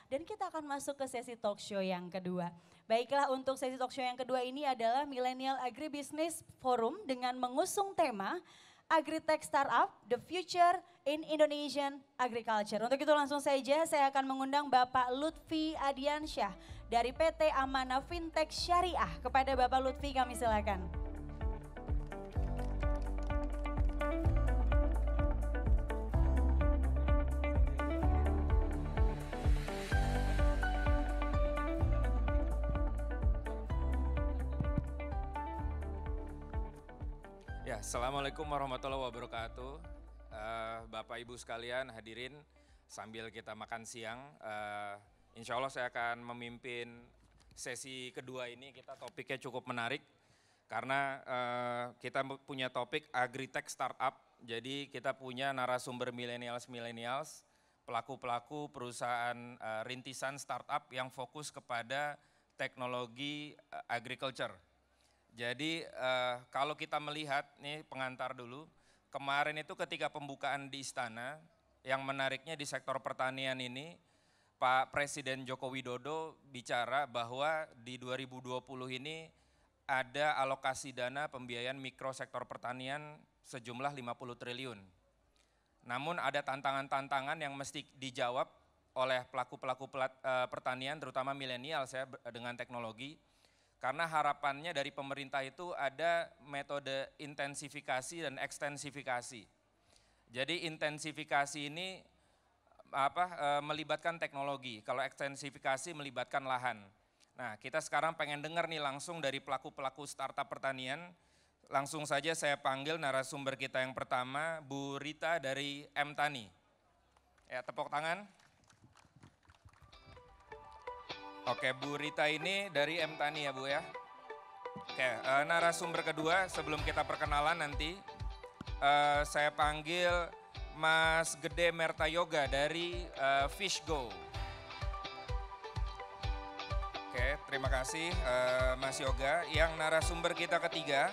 dan kita akan masuk ke sesi talk show yang kedua. Baiklah, untuk sesi talk show yang kedua ini adalah Millennial Agribusiness Forum dengan mengusung tema Agritech Startup, The Future in Indonesian Agriculture. Untuk itu langsung saja saya akan mengundang Bapak Lutfi Adiansyah dari PT Amanah Fintech Syariah. Kepada Bapak Lutfi kami silakan. Ya, Assalamualaikum warahmatullahi wabarakatuh. Bapak Ibu sekalian hadirin sambil kita makan siang. Insya Allah saya akan memimpin sesi kedua ini. Kita topiknya cukup menarik karena kita punya topik Agritech Startup. Jadi kita punya narasumber millennials, pelaku-pelaku perusahaan rintisan startup yang fokus kepada teknologi agriculture. Jadi kalau kita melihat, nih pengantar dulu, kemarin itu ketika pembukaan di Istana, yang menariknya di sektor pertanian ini, Pak Presiden Joko Widodo bicara bahwa di 2020 ini ada alokasi dana pembiayaan mikro sektor pertanian sejumlah 50 triliun. Namun ada tantangan-tantangan yang mesti dijawab oleh pelaku-pelaku pertanian, terutama milenial saya dengan teknologi. Karena harapannya dari pemerintah itu ada metode intensifikasi dan ekstensifikasi. Jadi intensifikasi ini melibatkan teknologi, kalau ekstensifikasi melibatkan lahan. Nah, kita sekarang pengen dengar nih langsung dari pelaku-pelaku startup pertanian. Langsung saja saya panggil narasumber kita yang pertama, Bu Rita dari M-Tani. Ya, tepuk tangan. Oke, Bu Rita ini dari M-Tani ya Bu ya. Oke, narasumber kedua sebelum kita perkenalan nanti, saya panggil Mas Gede Mertayoga dari Fishgo. Oke, terima kasih Mas Yoga. Yang narasumber kita ketiga,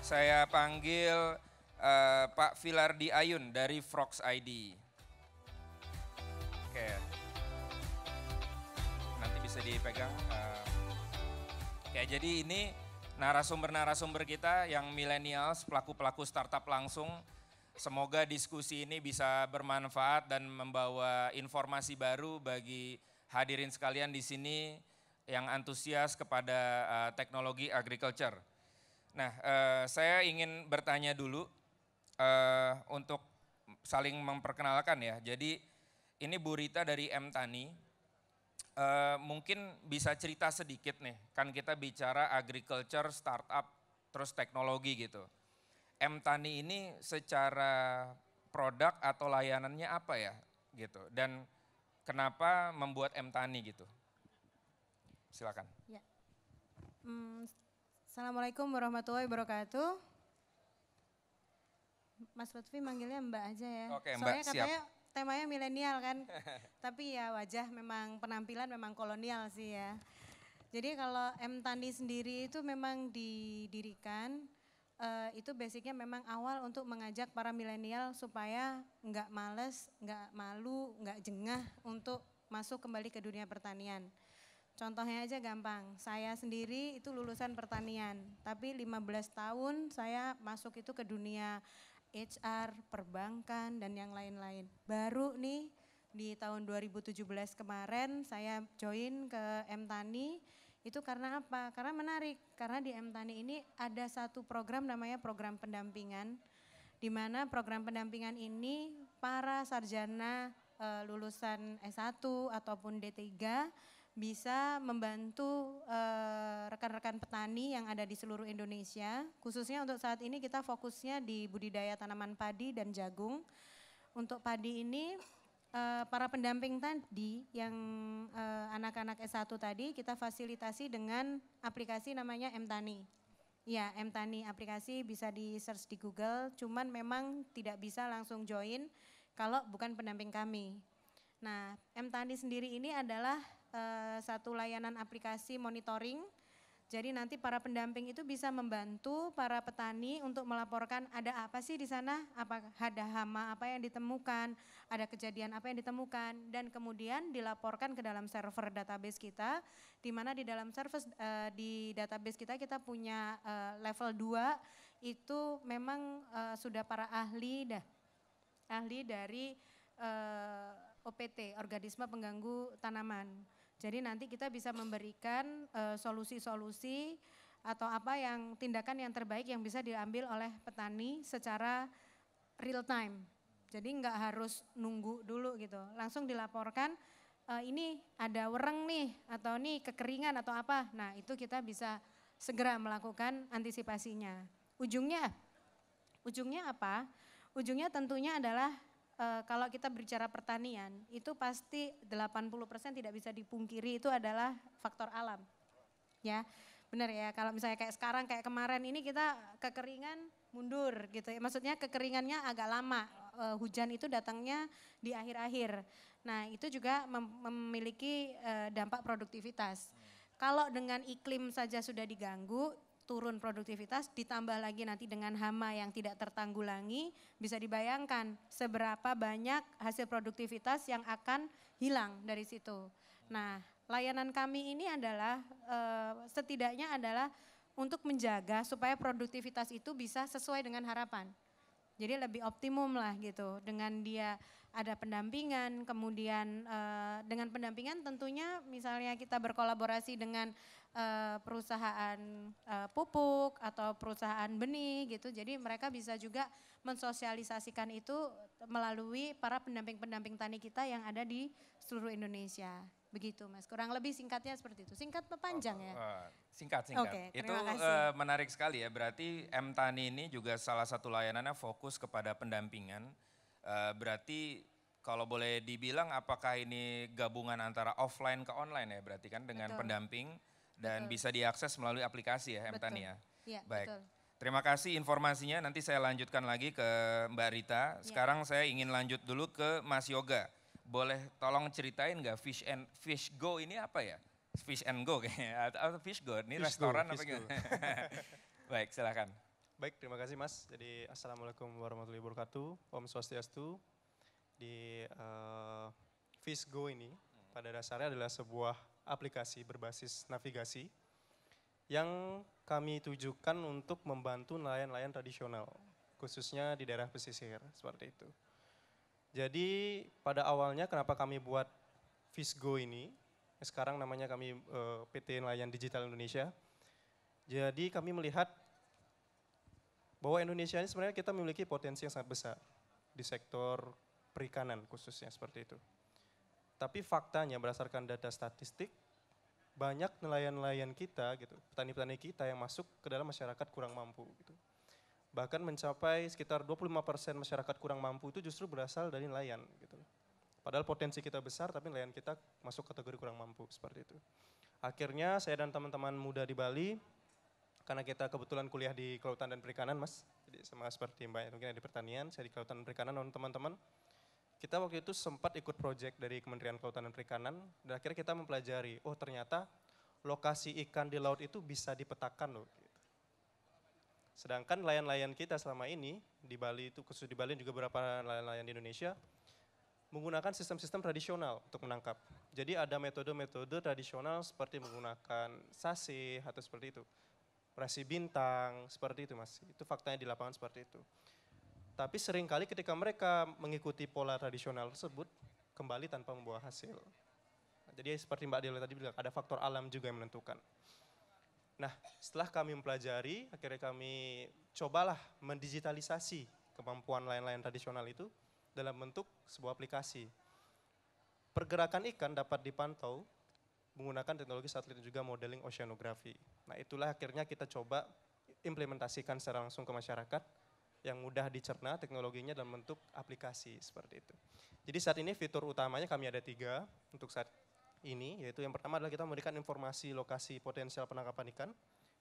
saya panggil Pak Filardi Ayun dari Frogs ID. Oke. Bisa dipegang. Oke, jadi ini narasumber-narasumber kita yang millennials, pelaku-pelaku startup langsung. Semoga diskusi ini bisa bermanfaat dan membawa informasi baru bagi hadirin sekalian di sini yang antusias kepada teknologi agriculture. Nah, saya ingin bertanya dulu untuk saling memperkenalkan ya. Jadi ini Bu Rita dari M-Tani. Mungkin bisa cerita sedikit nih, kan kita bicara agriculture, startup, terus teknologi gitu. M-Tani ini secara produk atau layanannya apa ya gitu, dan kenapa membuat M-Tani gitu? Silakan. Ya. Assalamualaikum warahmatullahi wabarakatuh. Mas Lutfi manggilnya Mbak aja ya. Oke, Mbak, soalnya siap. Katanya temanya milenial kan, tapi ya wajah memang penampilan memang kolonial sih ya. Jadi kalau M-Tani sendiri itu memang didirikan, itu basicnya memang awal untuk mengajak para milenial supaya nggak males, nggak malu, nggak jengah untuk masuk kembali ke dunia pertanian. Contohnya aja gampang, saya sendiri itu lulusan pertanian, tapi 15 tahun saya masuk itu ke dunia HR, perbankan, dan yang lain-lain. Baru nih di tahun 2017 kemarin saya join ke M-Tani, itu karena apa? Karena menarik, karena di M-Tani ini ada satu program namanya program pendampingan, di mana program pendampingan ini para sarjana lulusan S1 ataupun D3 bisa membantu rekan-rekan petani yang ada di seluruh Indonesia. Khususnya untuk saat ini kita fokusnya di budidaya tanaman padi dan jagung. Untuk padi ini para pendamping tadi yang anak-anak S1 tadi kita fasilitasi dengan aplikasi namanya M-Tani. Ya, M-Tani aplikasi bisa di search di Google, cuman memang tidak bisa langsung join kalau bukan pendamping kami. Nah, M-Tani sendiri ini adalah satu layanan aplikasi monitoring Jadi nanti para pendamping itu bisa membantu para petani untuk melaporkan ada apa sih di sana, apa ada hama apa yang ditemukan, ada kejadian apa yang ditemukan, dan kemudian dilaporkan ke dalam server database kita, di mana di dalam server di database kita punya level 2 itu memang sudah para ahli dari OPT, organisme pengganggu tanaman. Jadi nanti kita bisa memberikan solusi-solusi atau apa yang tindakan yang terbaik yang bisa diambil oleh petani secara real time. Jadi nggak harus nunggu dulu gitu, langsung dilaporkan ini ada wereng nih atau nih kekeringan atau apa. Nah itu kita bisa segera melakukan antisipasinya. Ujungnya apa? Ujungnya tentunya adalah kalau kita berbicara pertanian, itu pasti 80% tidak bisa dipungkiri itu adalah faktor alam. Ya, benar ya. Kalau misalnya kayak sekarang, kayak kemarin ini kita kekeringan mundur gitu ya. Maksudnya kekeringannya agak lama, hujan itu datangnya di akhir-akhir. Nah itu juga memiliki dampak produktivitas. Kalau dengan iklim saja sudah diganggu, turun produktivitas, ditambah lagi nanti dengan hama yang tidak tertanggulangi, bisa dibayangkan seberapa banyak hasil produktivitas yang akan hilang dari situ. Nah, layanan kami ini adalah setidaknya adalah untuk menjaga supaya produktivitas itu bisa sesuai dengan harapan. Jadi lebih optimum lah gitu, dengan dia ada pendampingan, kemudian dengan pendampingan tentunya misalnya kita berkolaborasi dengan perusahaan pupuk atau perusahaan benih gitu. Jadi mereka bisa juga mensosialisasikan itu melalui para pendamping-pendamping tani kita yang ada di seluruh Indonesia. Begitu Mas, kurang lebih singkatnya seperti itu. Singkat apa panjang ya? Singkat. Oke, Itu terima kasih. menarik sekali ya, berarti M-Tani ini juga salah satu layanannya fokus kepada pendampingan. Berarti kalau boleh dibilang apakah ini gabungan antara offline ke online ya berarti kan dengan Betul. pendamping dan Betul. bisa diakses melalui aplikasi ya M-Tani ya. Iya, Baik. betul. Terima kasih informasinya, nanti saya lanjutkan lagi ke Mbak Rita. Sekarang saya ingin lanjut dulu ke Mas Yoga. Boleh tolong ceritain nggak Fish Go ini apa ya? Fish and Go kayaknya, atau Fish Go, ini Fish restoran Go, apa Fish Go. gimana? Baik, silakan. Baik, terima kasih Mas. Jadi Assalamualaikum warahmatullahi wabarakatuh, Om Swastiastu. Di Fish Go ini pada dasarnya adalah sebuah aplikasi berbasis navigasi yang kami tujukan untuk membantu nelayan-nelayan tradisional, khususnya di daerah pesisir, seperti itu. Jadi pada awalnya kenapa kami buat Fish Go ini, sekarang namanya kami PT Nelayan Digital Indonesia. Jadi kami melihat bahwa Indonesia ini sebenarnya kita memiliki potensi yang sangat besar di sektor perikanan khususnya seperti itu. Tapi faktanya berdasarkan data statistik, banyak nelayan-nelayan kita gitu, petani-petani kita yang masuk ke dalam masyarakat kurang mampu gitu. Bahkan mencapai sekitar 25% masyarakat kurang mampu itu justru berasal dari nelayan gitu. Padahal potensi kita besar tapi nelayan kita masuk kategori kurang mampu seperti itu. Akhirnya saya dan teman-teman muda di Bali, karena kita kebetulan kuliah di Kelautan dan Perikanan Mas, jadi sama seperti Mbak mungkin di pertanian, saya di Kelautan dan Perikanan dan teman-teman. Kita waktu itu sempat ikut proyek dari Kementerian Kelautan dan Perikanan dan akhirnya kita mempelajari, oh ternyata lokasi ikan di laut itu bisa dipetakan loh. Gitu. Sedangkan nelayan-nelayan kita selama ini di Bali itu khusus di Bali juga beberapa nelayan-nelayan di Indonesia menggunakan sistem-sistem tradisional untuk menangkap. Jadi ada metode-metode tradisional seperti menggunakan sase atau seperti itu. Rasi bintang, seperti itu Mas. Itu faktanya di lapangan seperti itu. Tapi seringkali ketika mereka mengikuti pola tradisional tersebut, kembali tanpa membawa hasil. Nah, jadi seperti Mbak Dela tadi bilang, ada faktor alam juga yang menentukan. Nah, setelah kami mempelajari, akhirnya kami cobalah mendigitalisasi kemampuan nelayan-nelayan tradisional itu dalam bentuk sebuah aplikasi. Pergerakan ikan dapat dipantau menggunakan teknologi satelit dan juga modeling oceanografi. Nah, itulah akhirnya kita coba implementasikan secara langsung ke masyarakat yang mudah dicerna teknologinya dalam bentuk aplikasi seperti itu. Jadi saat ini fitur utamanya kami ada 3 untuk saat ini, yaitu yang pertama adalah kita memberikan informasi lokasi potensial penangkapan ikan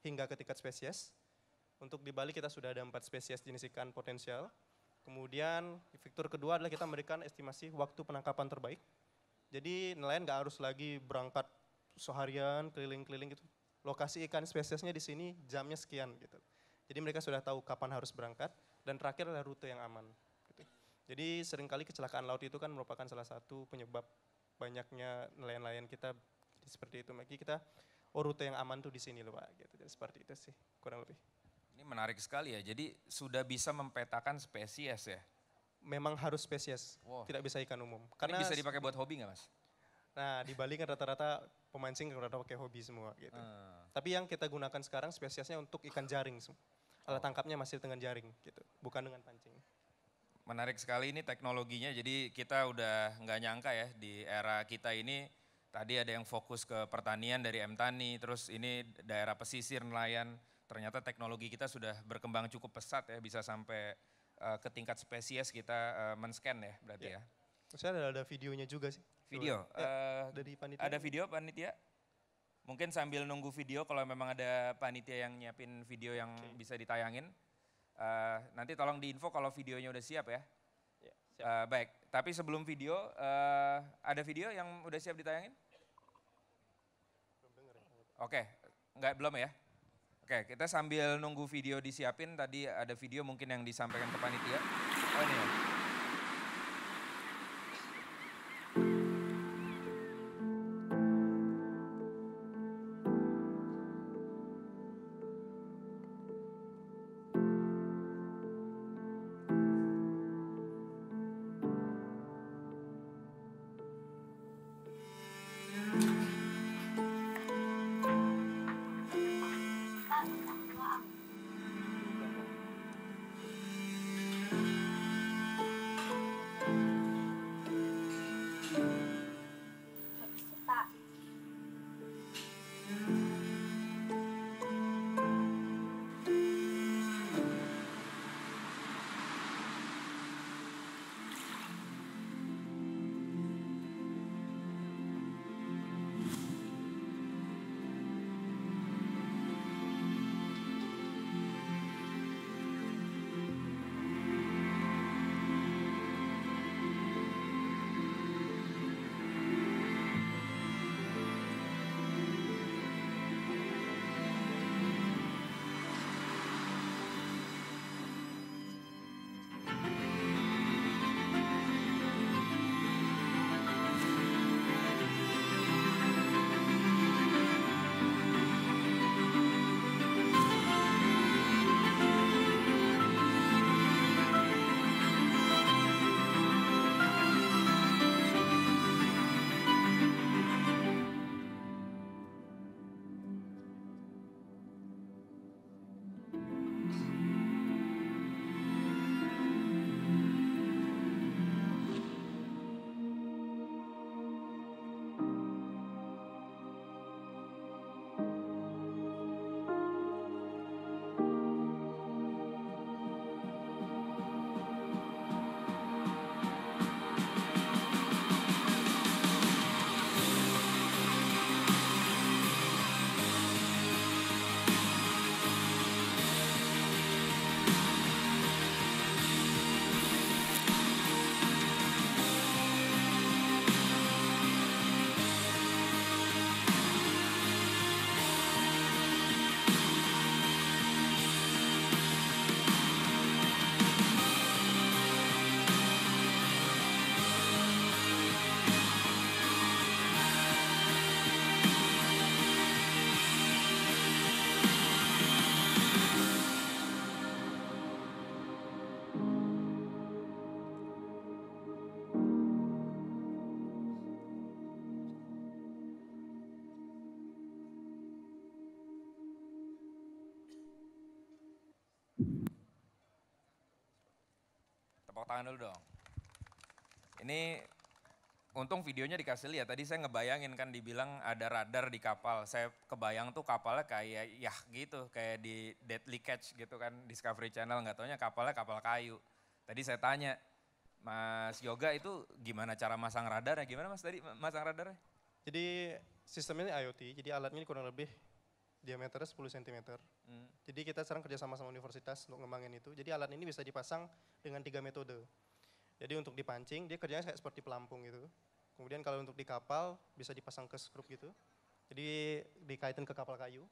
hingga ke tingkat spesies. Untuk di Bali kita sudah ada 4 spesies jenis ikan potensial. Kemudian fitur kedua adalah kita memberikan estimasi waktu penangkapan terbaik. Jadi nelayan nggak harus lagi berangkat seharian keliling-keliling gitu. lokasi ikan spesiesnya di sini jamnya sekian gitu. Jadi mereka sudah tahu kapan harus berangkat dan terakhir adalah rute yang aman. Gitu. Jadi seringkali kecelakaan laut itu kan merupakan salah satu penyebab banyaknya nelayan-nelayan kita seperti itu. Makanya kita, rute yang aman tuh di sini loh Pak. Gitu. Jadi seperti itu sih kurang lebih. Ini menarik sekali ya, jadi sudah bisa mempetakan spesies ya? Memang harus spesies, Wow. tidak bisa ikan umum. Ini bisa dipakai buat hobi nggak Mas? Nah di Bali kan rata-rata pemancing rata-rata pakai hobi semua gitu. Tapi yang kita gunakan sekarang spesiesnya untuk ikan jaring semua. Alat tangkapnya masih dengan jaring gitu, bukan dengan pancing. Menarik sekali ini teknologinya, jadi kita udah nggak nyangka ya di era kita ini, tadi ada yang fokus ke pertanian dari M-Tani, terus ini daerah pesisir nelayan, ternyata teknologi kita sudah berkembang cukup pesat ya, bisa sampai ke tingkat spesies kita men-scan ya berarti ya. Saya ada videonya juga sih. Video, dari panitia. ada video panitia? Mungkin sambil nunggu video kalau memang ada panitia yang nyiapin video yang bisa ditayangin. Nanti tolong diinfo kalau videonya udah siap ya. Baik, tapi sebelum video, ada video yang udah siap ditayangin? Oke, belum ya? Oke, kita sambil nunggu video disiapin, tadi ada video mungkin yang disampaikan ke panitia. Oh ini ya. Tepuk tangan dulu dong. Ini untung videonya dikasih lihat. Tadi saya ngebayangin kan dibilang ada radar di kapal. Saya kebayang tuh kapalnya kayak yah gitu, kayak di Deadly Catch gitu kan, Discovery Channel. Nggak taunya kapalnya kapal kayu. Tadi saya tanya, Mas Yoga itu gimana cara masang radarnya? Gimana Mas tadi masang radarnya? Jadi sistemnya ini IoT, jadi alatnya ini kurang lebih diameternya 10 cm. Jadi kita sekarang kerjasama sama universitas untuk ngembangin itu. Jadi alat ini bisa dipasang dengan 3 metode. Jadi untuk dipancing, dia kerjanya kayak seperti pelampung gitu. Kemudian kalau untuk di kapal, bisa dipasang ke skrup gitu. Jadi dikaitin ke kapal kayu.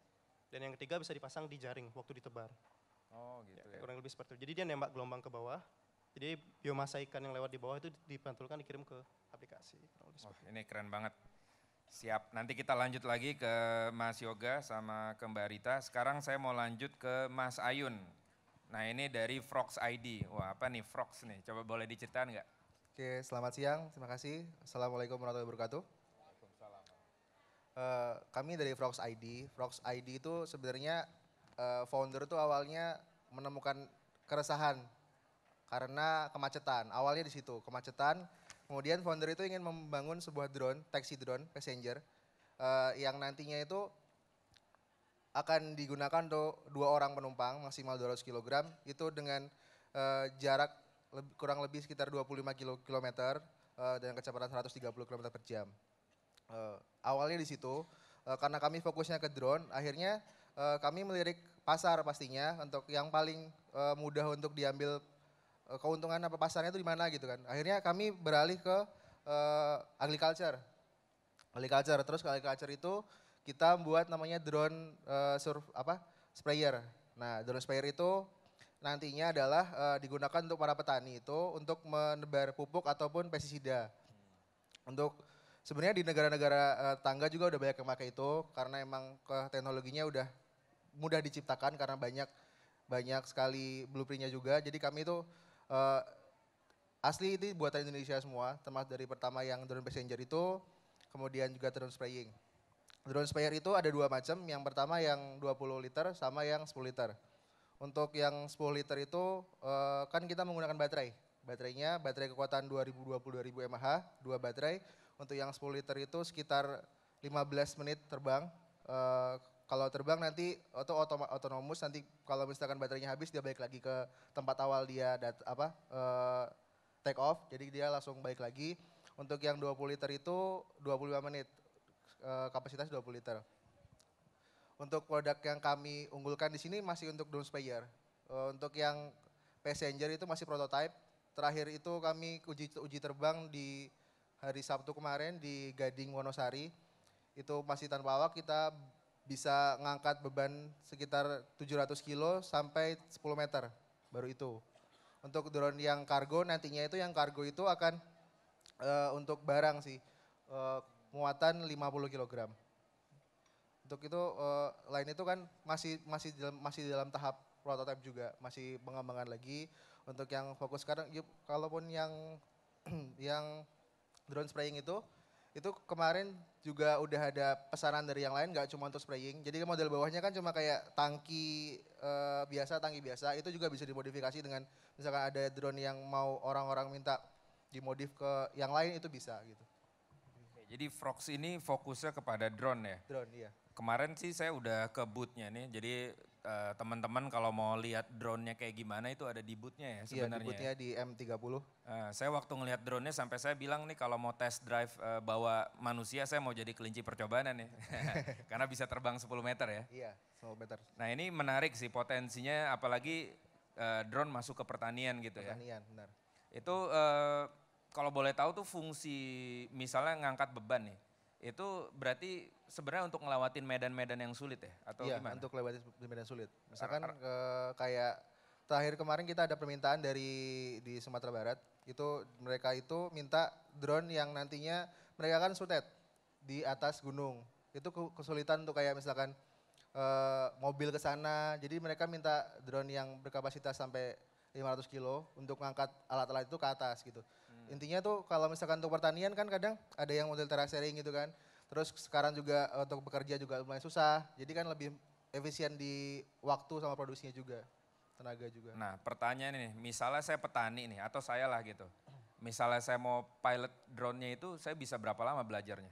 Dan yang ketiga bisa dipasang di jaring waktu ditebar. Oh gitu ya. Kurang lebih seperti itu. Jadi dia nembak gelombang ke bawah. Jadi biomasa ikan yang lewat di bawah itu dipantulkan dikirim ke aplikasi. Wah, ini keren banget. Siap, nanti kita lanjut lagi ke Mas Yoga sama ke Mbak Rita. Sekarang saya mau lanjut ke Mas Ayun. Nah ini dari Frogs ID. Wah apa nih Frogs nih, coba boleh diceritain nggak? Oke, selamat siang. Terima kasih. Assalamualaikum warahmatullahi wabarakatuh. Kami dari Frogs ID. Frogs ID itu sebenarnya founder itu awalnya menemukan keresahan karena kemacetan. Awalnya di situ, kemacetan. Kemudian founder itu ingin membangun sebuah drone, taxi drone, passenger, yang nantinya itu akan digunakan untuk 2 orang penumpang maksimal 200 kg, itu dengan jarak kurang lebih sekitar 25 km dengan kecepatan 130 km per jam. Awalnya di situ, karena kami fokusnya ke drone, akhirnya kami melirik pasar pastinya untuk yang paling mudah untuk diambil keuntungan apa pasarnya itu di mana gitu kan. Akhirnya kami beralih ke agriculture. Terus ke agriculture itu kita buat namanya drone sprayer. Nah, drone sprayer itu nantinya adalah digunakan untuk para petani itu untuk menebar pupuk ataupun pestisida. Untuk sebenarnya di negara-negara tangga juga udah banyak yang pakai itu karena emang teknologinya udah mudah diciptakan karena banyak sekali blueprintnya juga. Jadi kami itu asli itu buatan Indonesia semua, termasuk dari pertama yang drone passenger itu, kemudian juga drone spraying. Drone sprayer itu ada 2 macam, yang pertama yang 20 liter sama yang 10 liter. Untuk yang 10 liter itu kan kita menggunakan baterai. Baterai kekuatan 2020-2000 mAh, 2 baterai. Untuk yang 10 liter itu sekitar 15 menit terbang. Kalau terbang nanti otonomus, nanti kalau misalkan baterainya habis dia balik lagi ke tempat awal dia take off, jadi dia langsung balik lagi. Untuk yang 20 liter itu 25 menit, kapasitas 20 liter. Untuk produk yang kami unggulkan di sini masih untuk drone sprayer. Untuk yang passenger itu masih prototype. Terakhir itu kami uji terbang di hari Sabtu kemarin di Gading Wonosari. Itu masih tanpa awak, kita bisa ngangkat beban sekitar 700 kilo sampai 10 meter, baru itu. Untuk drone yang kargo nantinya itu akan untuk barang sih, muatan 50 kg. Untuk itu lain itu kan masih dalam tahap prototipe juga, masih pengembangan lagi. Untuk yang fokus sekarang, kalaupun yang yang drone spraying itu kemarin juga udah ada pesanan dari yang lain, nggak cuma untuk spraying. Jadi model bawahnya kan cuma kayak tangki biasa, itu juga bisa dimodifikasi dengan misalkan ada drone yang mau orang-orang minta dimodif ke yang lain, itu bisa gitu. Jadi Frogs ini fokusnya kepada drone ya? Drone, iya. Kemarin sih saya udah ke booth-nya nih, jadi teman-teman kalau mau lihat drone-nya kayak gimana itu ada di booth-nya ya sebenarnya. Iya, di booth-nya di M30. Saya waktu ngelihat drone-nya sampai saya bilang nih kalau mau test drive bawa manusia saya mau jadi kelinci percobaan nih. Karena bisa terbang 10 meter ya. Iya, 10 meter. Nah ini menarik sih potensinya, apalagi drone masuk ke pertanian gitu ya. Pertanian, benar. Itu kalau boleh tahu tuh fungsi misalnya ngangkat beban nih. Itu berarti sebenarnya untuk ngelewatin medan-medan yang sulit ya? Atau iya, gimana? untuk lewatin medan sulit. Misalkan kayak terakhir kemarin kita ada permintaan di Sumatera Barat. Itu mereka itu minta drone yang nantinya mereka kan sutet di atas gunung. Itu kesulitan untuk kayak misalkan mobil ke sana. Jadi mereka minta drone yang berkapasitas sampai 500 kilo untuk ngangkat alat-alat itu ke atas gitu. Intinya tuh kalau misalkan untuk pertanian kan kadang ada yang model terasering gitu kan. Terus sekarang juga untuk bekerja juga lumayan susah. Jadi kan lebih efisien di waktu sama produksinya juga. Tenaga juga. Nah pertanyaan ini, misalnya saya petani nih atau saya lah gitu. Misalnya saya mau pilot drone-nya itu saya bisa berapa lama belajarnya?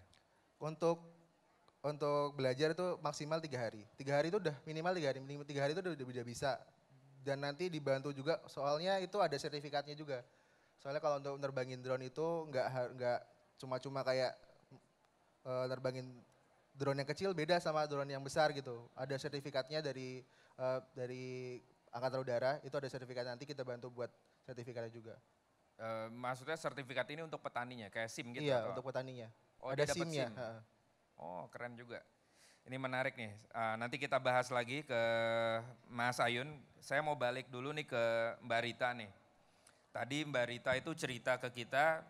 Untuk belajar itu maksimal 3 hari. 3 hari itu udah minimal 3 hari. Minimal 3 hari itu udah bisa. Dan nanti dibantu juga soalnya itu ada sertifikatnya juga. Soalnya kalau untuk nerbangin drone itu nggak cuma kayak nerbangin drone yang kecil, beda sama drone yang besar gitu. Ada sertifikatnya dari Angkatan Udara, itu ada sertifikat, nanti kita bantu buat sertifikatnya juga. Maksudnya sertifikat ini untuk petaninya, kayak SIM gitu? Iya, atau? untuk petaninya. Oh, ada dia dapat SIM-nya. SIM. Oh keren juga. Ini menarik nih, nanti kita bahas lagi ke Mas Ayun. Saya mau balik dulu nih ke Mbak Rita nih. Tadi Mbak Rita itu cerita ke kita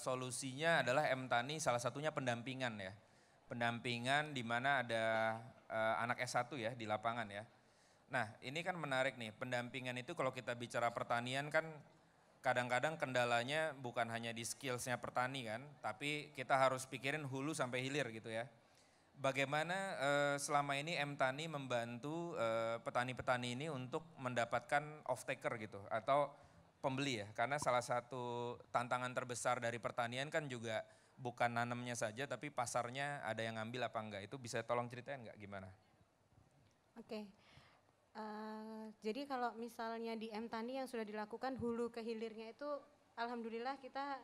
solusinya adalah M-Tani salah satunya pendampingan ya. Pendampingan di mana ada anak S1 ya di lapangan ya. Nah ini kan menarik nih, pendampingan itu kalau kita bicara pertanian kan kadang-kadang kendalanya bukan hanya di skillsnya petani kan, tapi kita harus pikirin hulu sampai hilir gitu ya. Bagaimana selama ini M-Tani membantu petani-petani ini untuk mendapatkan off-taker gitu atau pembeli ya, karena salah satu tantangan terbesar dari pertanian kan juga bukan nanamnya saja tapi pasarnya ada yang ngambil apa enggak, itu bisa tolong ceritain enggak gimana? Oke, jadi kalau misalnya di M-Tani yang sudah dilakukan hulu ke hilirnya itu alhamdulillah kita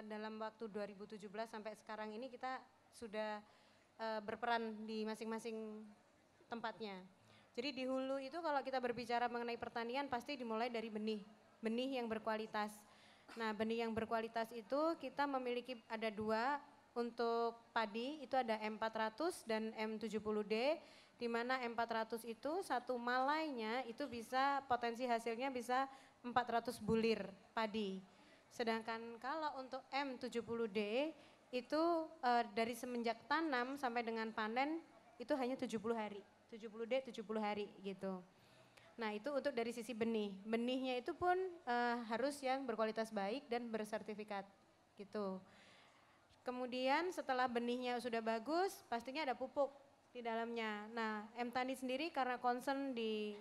dalam waktu 2017 sampai sekarang ini kita sudah berperan di masing-masing tempatnya. Jadi di hulu itu kalau kita berbicara mengenai pertanian pasti dimulai dari benih yang berkualitas. Nah benih yang berkualitas itu kita memiliki ada 2 untuk padi, itu ada M400 dan M70D, di mana M400 itu satu malainya itu bisa potensi hasilnya bisa 400 bulir padi. Sedangkan kalau untuk M70D itu dari semenjak tanam sampai dengan panen itu hanya 70 hari, 70D 70 hari gitu. Nah itu untuk dari sisi benih, benihnya itu pun harus yang berkualitas baik dan bersertifikat gitu. Kemudian setelah benihnya sudah bagus, pastinya ada pupuk di dalamnya. Nah M-Tani sendiri karena concern di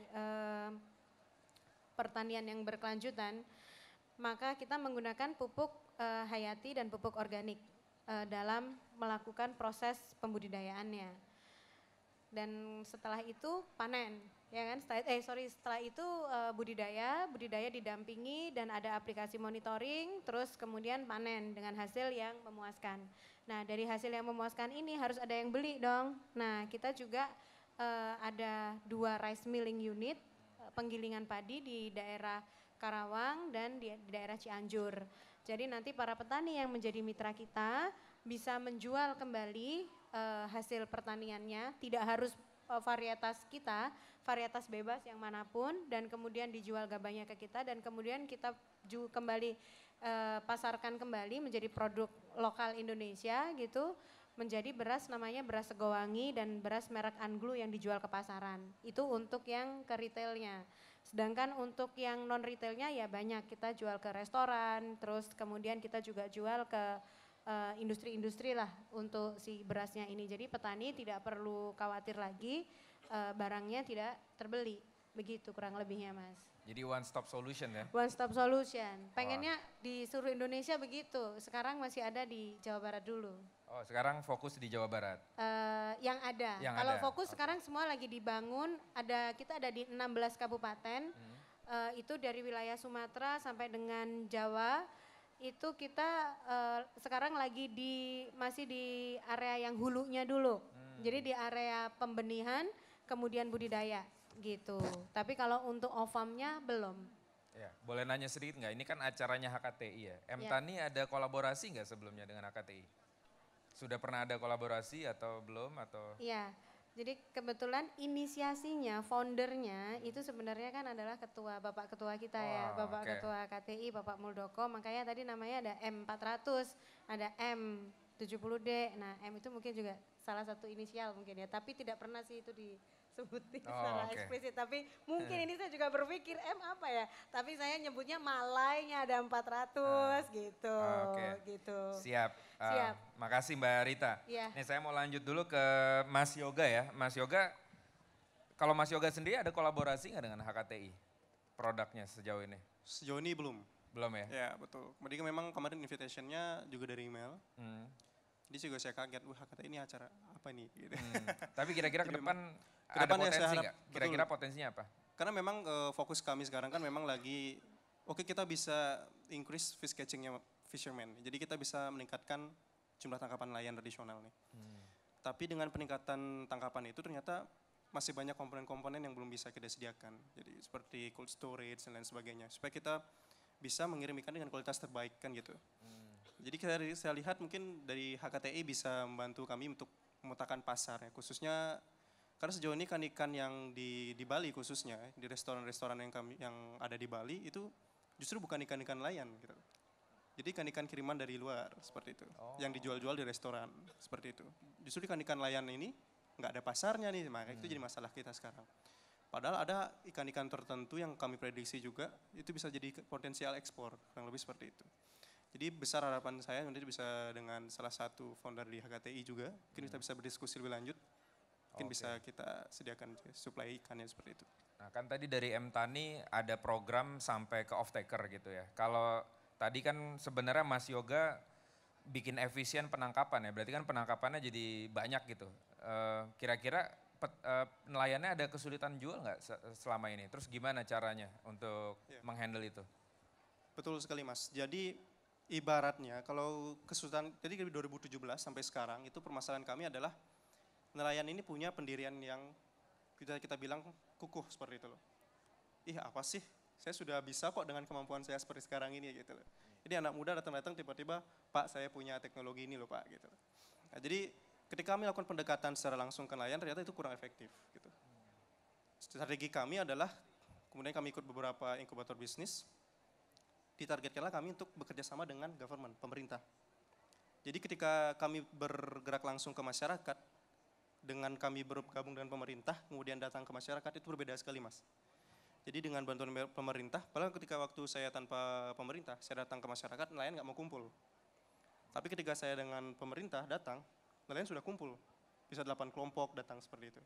pertanian yang berkelanjutan, maka kita menggunakan pupuk hayati dan pupuk organik dalam melakukan proses pembudidayaannya. Dan setelah itu panen, ya kan? Setelah itu budidaya didampingi dan ada aplikasi monitoring, terus kemudian panen dengan hasil yang memuaskan. Nah dari hasil yang memuaskan ini harus ada yang beli dong. Nah kita juga ada 2 rice milling unit penggilingan padi di daerah Karawang dan di daerah Cianjur. Jadi nanti para petani yang menjadi mitra kita bisa menjual kembali hasil pertaniannya, tidak harus varietas kita, varietas bebas yang manapun, dan kemudian dijual gabahnya ke kita dan kemudian kita kembali pasarkan kembali menjadi produk lokal Indonesia gitu, menjadi beras namanya beras Segowangi dan beras merek Anglu yang dijual ke pasaran. Itu untuk yang ke retailnya. Sedangkan untuk yang non retailnya ya banyak, kita jual ke restoran, terus kemudian kita juga jual ke industri-industri lah untuk si berasnya ini. Jadi petani tidak perlu khawatir lagi barangnya tidak terbeli. Begitu kurang lebihnya Mas. Jadi one stop solution ya? One stop solution. Pengennya di seluruh Indonesia begitu. Sekarang masih ada di Jawa Barat dulu. Oh sekarang fokus di Jawa Barat? Yang ada. Kalau fokus sekarang semua lagi dibangun. Kita ada di 16 kabupaten. Itu dari wilayah Sumatera sampai dengan Jawa. Itu kita sekarang lagi masih di area yang hulunya dulu. Jadi di area pembenihan kemudian budidaya gitu. Tapi kalau untuk off-farm-nya belum. Ya, boleh nanya sedikit nggak? Ini kan acaranya HKTI ya. M-Tani ada kolaborasi nggak sebelumnya dengan HKTI? Sudah pernah ada kolaborasi atau belum atau? Iya. Jadi kebetulan inisiasinya, foundernya itu sebenarnya kan adalah Bapak Ketua kita ya, Bapak Ketua KTI, Bapak Muldoko, makanya tadi namanya ada M400, ada M70D, nah M itu mungkin juga salah satu inisial mungkin ya, tapi tidak pernah sih itu disebutin secara eksplisit, tapi mungkin ini saya juga berpikir M apa ya, tapi saya nyebutnya malainya ada 400 gitu. Gitu. Siap. Makasih Mbak Rita. Ya. Nih saya mau lanjut dulu ke Mas Yoga ya. Mas Yoga, kalau Mas Yoga sendiri ada kolaborasi nggak dengan HKTI? Produknya sejauh ini? Sejauh ini belum. Belum ya? Ya betul. Kemudian memang kemarin invitationnya juga dari email. Jadi juga saya kaget, wah HKTI ini acara apa nih? Gitu. Tapi kira-kira ke depan ada potensi nggak? Kira-kira potensinya apa? Karena memang fokus kami sekarang kan memang lagi, kita bisa increase fish catchingnya fisherman. Jadi kita bisa meningkatkan jumlah tangkapan nelayan tradisional nih. Tapi dengan peningkatan tangkapan itu ternyata masih banyak komponen-komponen yang belum bisa kita sediakan. Jadi seperti cold storage dan lain sebagainya. Supaya kita bisa mengirim ikan dengan kualitas terbaik kan gitu. Jadi saya lihat mungkin dari HKTI bisa membantu kami untuk memetakan pasar ya, khususnya karena sejauh ini ikan-ikan yang di Bali khususnya, di restoran-restoran yang ada di Bali itu justru bukan ikan-ikan nelayan gitu. Jadi ikan-ikan kiriman dari luar seperti itu, yang dijual-jual di restoran seperti itu. Justru ikan-ikan nelayan ini nggak ada pasarnya nih, makanya itu jadi masalah kita sekarang. Padahal ada ikan-ikan tertentu yang kami prediksi juga itu bisa jadi potensial ekspor, kurang lebih seperti itu. Jadi besar harapan saya nanti bisa dengan salah satu founder di HKTI juga, mungkin kita bisa berdiskusi lebih lanjut. Mungkin bisa kita sediakan suplai ikannya seperti itu. Nah kan tadi dari M Tani ada program sampai ke off taker gitu ya. Kalau tadi kan sebenarnya Mas Yoga bikin efisien penangkapan ya, berarti kan penangkapannya jadi banyak gitu. Kira-kira nelayannya ada kesulitan jual nggak selama ini? Terus gimana caranya untuk menghandle itu? Betul sekali Mas, jadi ibaratnya kalau kesulitan, jadi dari 2017 sampai sekarang itu permasalahan kami adalah nelayan ini punya pendirian yang kita bilang kukuh seperti itu loh. Ih apa sih, saya sudah bisa kok dengan kemampuan saya seperti sekarang ini gitu loh. Jadi anak muda datang-datang tiba-tiba, Pak saya punya teknologi ini loh Pak gitu. Nah, jadi ketika kami lakukan pendekatan secara langsung ke nelayan ternyata itu kurang efektif gitu. Strategi kami adalah, kemudian kami ikut beberapa inkubator bisnis, ditargetkanlah kami untuk bekerja sama dengan government, pemerintah. Jadi ketika kami bergerak langsung ke masyarakat, dengan kami bergabung dengan pemerintah, kemudian datang ke masyarakat itu berbeda sekali Mas. Jadi dengan bantuan pemerintah, padahal ketika waktu saya tanpa pemerintah, saya datang ke masyarakat, nelayan nggak mau kumpul. Tapi ketika saya dengan pemerintah datang, nelayan sudah kumpul. Bisa 8 kelompok datang seperti itu.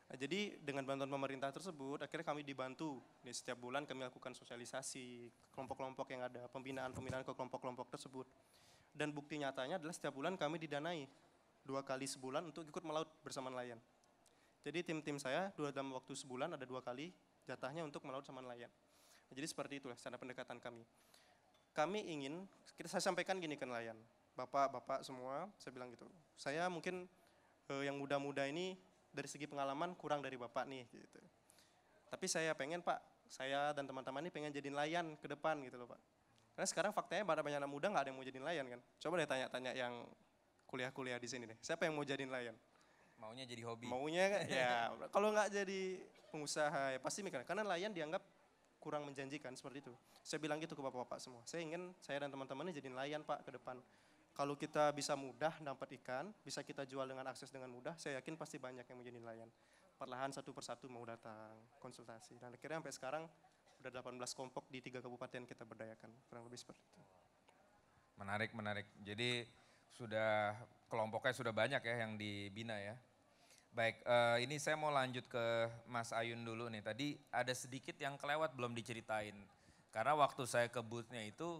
Nah, jadi dengan bantuan pemerintah tersebut, akhirnya kami dibantu. Nih, setiap bulan kami lakukan sosialisasi, kelompok-kelompok yang ada, pembinaan-pembinaan ke kelompok-kelompok tersebut. Dan bukti nyatanya adalah setiap bulan kami didanai 2 kali sebulan untuk ikut melaut bersama nelayan. Jadi tim-tim saya dalam waktu sebulan ada 2 kali jatahnya untuk melaut sama nelayan. Nah, jadi seperti itulah cara pendekatan kami. Kami ingin, saya sampaikan gini ke nelayan, bapak-bapak semua, saya bilang gitu. Saya mungkin yang muda-muda ini dari segi pengalaman kurang dari bapak nih gitu. Tapi saya pengen Pak, saya dan teman-teman ini pengen jadi nelayan ke depan gitu loh Pak. Karena sekarang faktanya banyak anak muda nggak ada yang mau jadi nelayan kan. Coba deh tanya-tanya yang kuliah-kuliah di sini deh. Siapa yang mau jadi nelayan? Maunya jadi hobi. Maunya ya, kalau nggak jadi pengusaha ya pasti mikir. Karena nelayan dianggap kurang menjanjikan seperti itu. Saya bilang gitu ke bapak-bapak semua. Saya ingin saya dan teman-teman ini jadi nelayan Pak ke depan. Kalau kita bisa mudah dapat ikan, bisa kita jual dengan akses dengan mudah, saya yakin pasti banyak yang menjadi nelayan. Perlahan satu persatu mau datang, konsultasi. Dan akhirnya sampai sekarang udah 18 kelompok di 3 kabupaten kita berdayakan. Kurang lebih seperti itu. Menarik, menarik. Jadi sudah kelompoknya sudah banyak ya yang dibina ya. Baik, ini saya mau lanjut ke Mas Ayun dulu nih. Tadi ada sedikit yang kelewat belum diceritain. Karena waktu saya ke booth-nya itu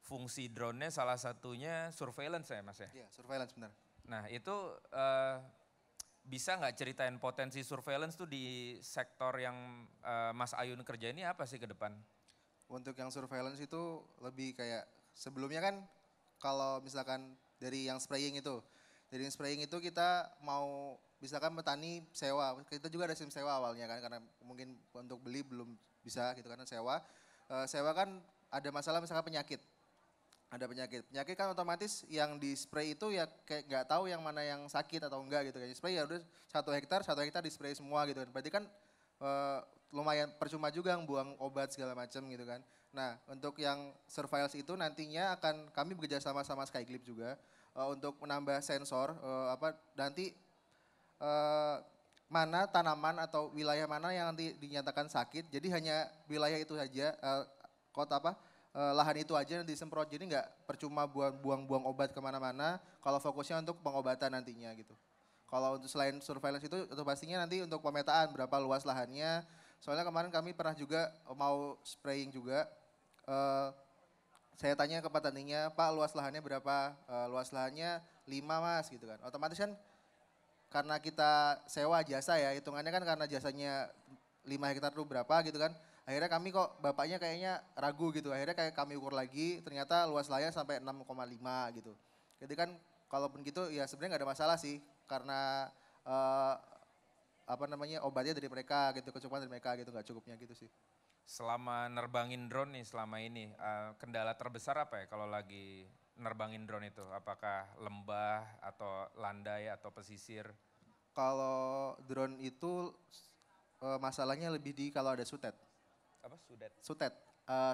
fungsi drone-nya salah satunya surveillance ya Mas ya? Iya, surveillance benar. Nah itu bisa nggak ceritain potensi surveillance tuh di sektor yang Mas Ayun kerja ini apa sih ke depan? Untuk yang surveillance itu lebih kayak sebelumnya kan kalau misalkan dari yang spraying itu. Dari yang spraying itu kita mau misalkan petani sewa, kita juga ada sistem sewa awalnya kan karena mungkin untuk beli belum bisa gitu karena sewa. Sewa kan ada masalah misalkan penyakit. Ada penyakit. Penyakit kan otomatis yang di spray itu ya kayak nggak tahu yang mana yang sakit atau enggak gitu kan. Spray ya udah 1 hektar di spray semua gitu kan. Berarti kan lumayan percuma juga yang buang obat segala macam gitu kan. Nah untuk yang surveillance itu nantinya akan kami bekerja sama Skyclip juga untuk menambah sensor nanti mana tanaman atau wilayah mana yang nanti dinyatakan sakit. Jadi hanya wilayah itu saja lahan itu aja yang disemprot. Jadi nggak percuma buang-buang obat kemana-mana kalau fokusnya untuk pengobatan nantinya gitu. Kalau untuk selain surveillance itu pastinya nanti untuk pemetaan berapa luas lahannya. Soalnya kemarin kami pernah juga mau spraying juga. Saya tanya ke petaninya, Pak luas lahannya berapa? Luas lahannya 5 Mas gitu kan. Otomatis kan karena kita sewa jasa ya, hitungannya kan karena jasanya 5 hektar itu berapa gitu kan. Akhirnya kami kok bapaknya kayaknya ragu gitu. Akhirnya kayak kami ukur lagi, ternyata luas lahannya sampai 6,5 gitu. Jadi kan kalaupun gitu ya sebenarnya nggak ada masalah sih. Karena obatnya dari mereka gitu, kecukupan dari mereka gitu, nggak cukupnya gitu sih. Selama nerbangin drone nih selama ini, kendala terbesar apa ya kalau lagi nerbangin drone itu? Apakah lembah atau landai atau pesisir? Kalau drone itu masalahnya lebih di kalau ada sutet. Apa sudet? Sutet,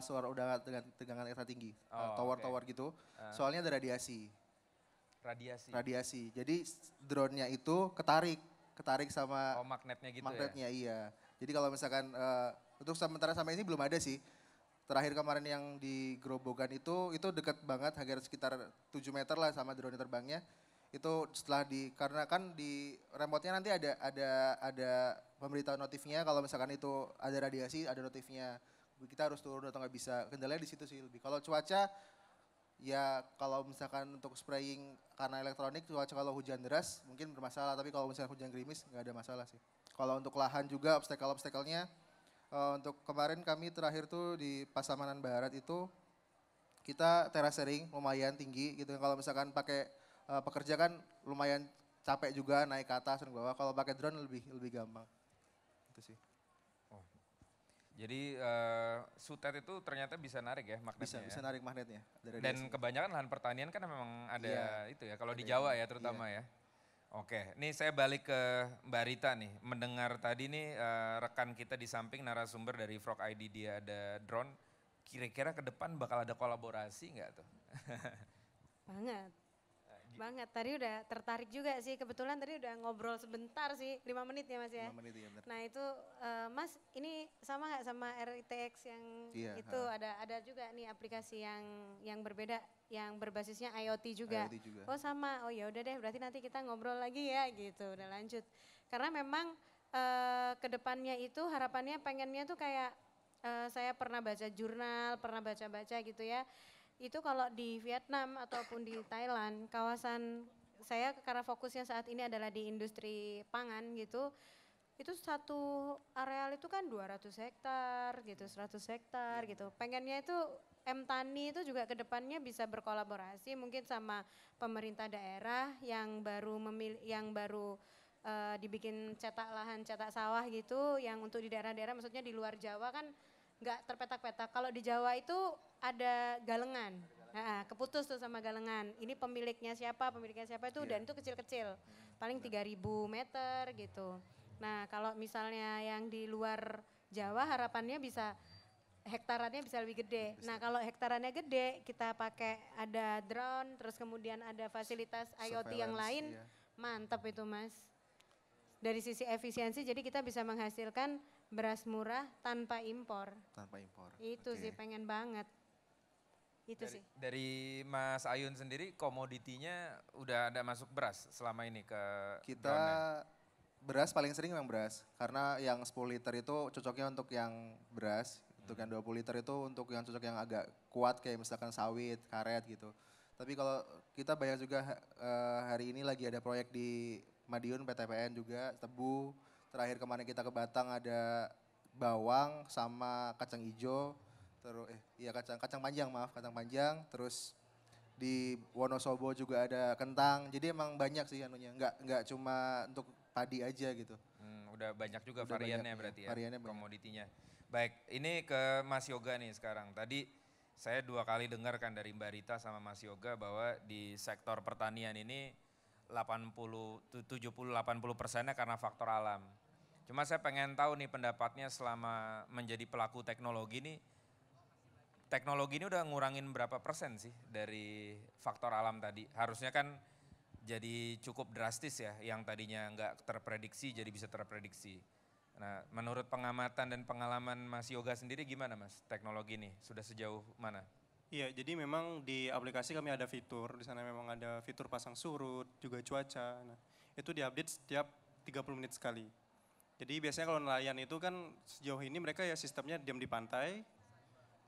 suara udara dengan tegangan ekstra tinggi, Oh, tower-tower gitu. Soalnya ada radiasi. Radiasi. Radiasi. Jadi drone-nya itu ketarik sama Oh magnetnya gitu magnetnya, ya? iya. Jadi kalau misalkan untuk sementara sampai ini belum ada sih. Terakhir kemarin yang di Grobogan itu dekat banget, hampir sekitar 7 meter lah sama drone terbangnya. Itu setelah karena kan di remote-nya nanti ada pemberitahuan notifnya kalau misalkan itu ada radiasi, ada notifnya. Kita harus turun atau nggak bisa. Kendalanya di situ sih lebih. Kalau cuaca, ya kalau misalkan untuk spraying karena elektronik, cuaca kalau hujan deras mungkin bermasalah. Tapi kalau misalkan hujan gerimis nggak ada masalah sih. Kalau untuk lahan juga obstacle-nya, untuk kemarin kami terakhir tuh di Pasamanan Barat itu kita terasering lumayan tinggi gitu. Kalau misalkan pakai pekerja kan lumayan capek juga naik ke atas dan ke bawah. Kalau pakai drone lebih gampang. Itu sih. Jadi sutet itu ternyata bisa narik ya magnetnya Bisa ya? narik magnetnya. Ada Dan radiasi. kebanyakan lahan pertanian kan memang ada Iya, itu ya, kalau di ada Jawa ini, ya terutama ya. Oke, nih saya balik ke Mbak Rita nih, mendengar tadi nih rekan kita di samping narasumber dari Frog ID dia ada drone, kira-kira ke depan bakal ada kolaborasi nggak tuh? Banget. Banget, tadi udah tertarik juga sih, kebetulan tadi udah ngobrol sebentar sih, 5 menit ya Mas ya. 5 menit ya benar. Nah itu Mas ini sama nggak sama RTX yang Iya, itu ada juga nih aplikasi yang berbeda yang berbasisnya IoT juga. IoT juga. Oh sama, oh ya udah deh berarti nanti kita ngobrol lagi ya gitu, udah lanjut. Karena memang kedepannya itu harapannya pengennya tuh kayak saya pernah baca jurnal, pernah baca-baca gitu ya. Itu kalau di Vietnam ataupun di Thailand, kawasan saya karena fokusnya saat ini adalah di industri pangan gitu, itu satu areal itu kan 200 hektar gitu, 100 hektar gitu. Pengennya itu M-Tani itu juga kedepannya bisa berkolaborasi mungkin sama pemerintah daerah yang baru dibikin cetak lahan, cetak sawah gitu, yang untuk di daerah-daerah maksudnya di luar Jawa kan nggak terpetak-petak. Kalau di Jawa itu ada galengan, nah, keputus tuh sama galengan. Ini pemiliknya siapa itu dan itu kecil-kecil, paling 3.000 meter gitu. Nah kalau misalnya yang di luar Jawa harapannya bisa hektarannya bisa lebih gede. Nah kalau hektarannya gede kita pakai ada drone, terus kemudian ada fasilitas IoT yang Surveillance, lain, iya. mantap itu Mas. Dari sisi efisiensi jadi kita bisa menghasilkan beras murah tanpa impor. Tanpa impor. Itu Oke. sih pengen banget. Itu sih. Dari Mas Ayun sendiri komoditinya udah ada masuk beras selama ini ke Kita drone-nya? beras paling sering memang beras. Karena yang 10 liter itu cocoknya untuk yang beras. Untuk yang 20 liter itu untuk yang cocok yang agak kuat kayak misalkan sawit, karet gitu. Tapi kalau kita banyak juga hari ini lagi ada proyek di Madiun PTPN juga, tebu. Terakhir kemarin kita ke Batang ada bawang sama kacang hijau. Terus iya kacang panjang maaf, kacang panjang. Terus di Wonosobo juga ada kentang. Jadi emang banyak sih anunya, nggak cuma untuk padi aja gitu. Udah banyak juga Udah variannya banyak, iya, berarti ya, variannya banyak. komoditinya. Baik, ini ke Mas Yoga nih sekarang. Tadi saya 2 kali dengar kan dari Mbak Rita sama Mas Yoga bahwa di sektor pertanian ini 70-80%-nya karena faktor alam. Cuma saya pengen tahu nih pendapatnya selama menjadi pelaku teknologi nih, teknologi ini udah ngurangin berapa persen sih dari faktor alam tadi? Harusnya kan jadi cukup drastis ya, yang tadinya nggak terprediksi jadi bisa terprediksi. Nah, menurut pengamatan dan pengalaman Mas Yoga sendiri gimana Mas, teknologi ini sudah sejauh mana? Iya, jadi memang di aplikasi kami ada fitur, di sana memang ada fitur pasang surut, juga cuaca. Nah, itu diupdate setiap 30 menit sekali. Jadi biasanya kalau nelayan itu kan sejauh ini mereka ya sistemnya diam di pantai,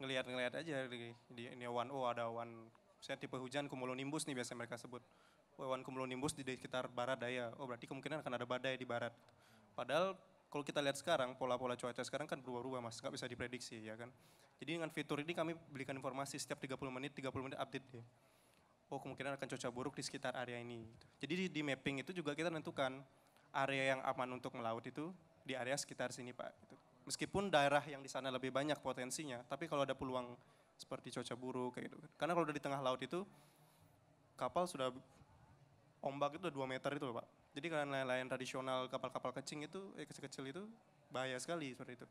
ngelihat-ngelihat aja di ini awan, oh ada awan, misalnya tipe hujan cumulonimbus nih biasanya mereka sebut. Oh, awan cumulonimbus di sekitar barat daya, oh berarti kemungkinan akan ada badai di barat. Padahal kalau kita lihat sekarang, pola-pola cuaca sekarang kan berubah-ubah mas, nggak bisa diprediksi ya kan. Jadi dengan fitur ini kami berikan informasi setiap 30 menit update ya. Oh kemungkinan akan cuaca buruk di sekitar area ini. Jadi di mapping itu juga kita menentukan area yang aman untuk melaut itu di area sekitar sini Pak. Gitu. Meskipun daerah yang di sana lebih banyak potensinya, tapi kalau ada peluang seperti cuaca buruk kayak gitu. Karena kalau udah di tengah laut itu kapal sudah ombak itu 2 meter itu loh Pak. Jadi kalau nelayan tradisional kapal-kapal kecil kecil-kecil itu bahaya sekali seperti itu.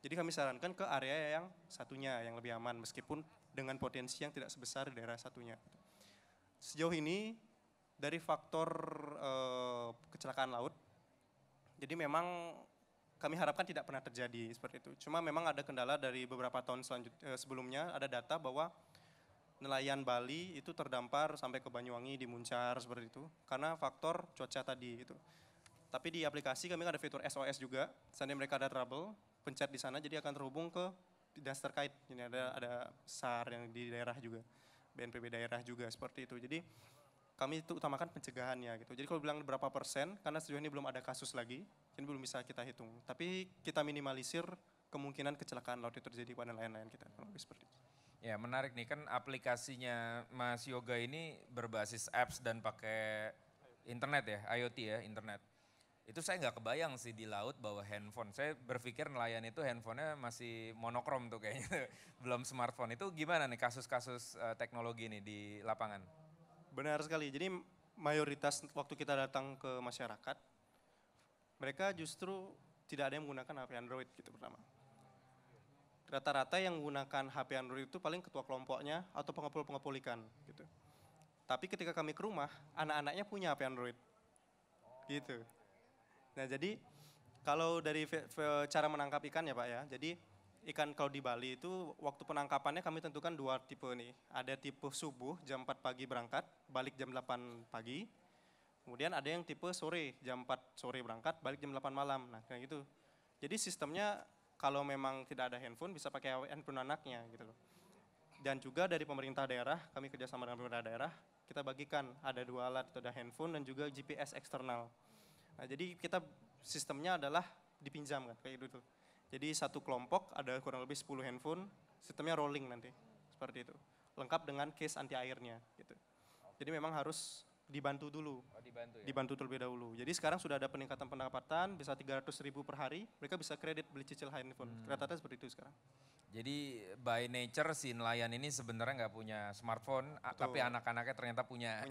Jadi kami sarankan ke area yang satunya yang lebih aman meskipun dengan potensi yang tidak sebesar di daerah satunya. Sejauh ini dari faktor kecelakaan laut, jadi memang kami harapkan tidak pernah terjadi seperti itu. Cuma memang ada kendala dari beberapa tahun sebelumnya, ada data bahwa nelayan Bali itu terdampar sampai ke Banyuwangi di Muncar seperti itu karena faktor cuaca tadi gitu. Tapi di aplikasi kami ada fitur SOS juga, seandainya mereka ada trouble, pencet di sana jadi akan terhubung ke dinas terkait. Ini ada SAR yang di daerah juga, BNPB daerah juga seperti itu. Jadi kami itu utamakan pencegahannya gitu. Jadi kalau bilang berapa persen, karena sejauh ini belum ada kasus lagi, jadi belum bisa kita hitung. Tapi kita minimalisir kemungkinan kecelakaan laut itu terjadi pada nelayan-nelayan kita. Seperti itu. Ya menarik nih, kan aplikasinya Mas Yoga ini berbasis apps dan pakai internet ya, IoT ya, internet. Itu saya nggak kebayang sih di laut bawa handphone. Saya berpikir nelayan itu handphonenya masih monokrom tuh kayaknya, belum smartphone. Itu gimana nih kasus-kasus teknologi ini di lapangan? Benar sekali, jadi mayoritas waktu kita datang ke masyarakat, mereka justru tidak ada yang menggunakan HP Android gitu pertama. Rata-rata yang menggunakan HP Android itu paling ketua kelompoknya atau pengepul-pengepul ikan gitu. Tapi ketika kami ke rumah, anak-anaknya punya HP Android gitu. Nah jadi kalau dari cara menangkap ikan ya Pak ya, jadi ikan kalau di Bali itu waktu penangkapannya kami tentukan 2 tipe nih. Ada tipe subuh jam 4 pagi berangkat, balik jam 8 pagi. Kemudian ada yang tipe sore, jam 4 sore berangkat, balik jam 8 malam. Nah kayak gitu. Jadi sistemnya kalau memang tidak ada handphone bisa pakai handphone anaknya gitu loh. Dan juga dari pemerintah daerah, kami kerjasama dengan pemerintah daerah, kita bagikan ada 2 alat, itu ada handphone dan juga GPS eksternal. Nah jadi kita sistemnya adalah dipinjam kan kayak gitu. Jadi satu kelompok ada kurang lebih 10 handphone, sistemnya rolling nanti, seperti itu. Lengkap dengan case anti airnya gitu. Jadi memang harus dibantu dulu, dibantu terlebih dahulu. Jadi sekarang sudah ada peningkatan pendapatan, bisa 300.000 per hari, mereka bisa kredit beli cicil handphone. Rata-rata seperti itu sekarang. Jadi by nature si nelayan ini sebenarnya nggak punya smartphone, tapi anak-anaknya ternyata punya.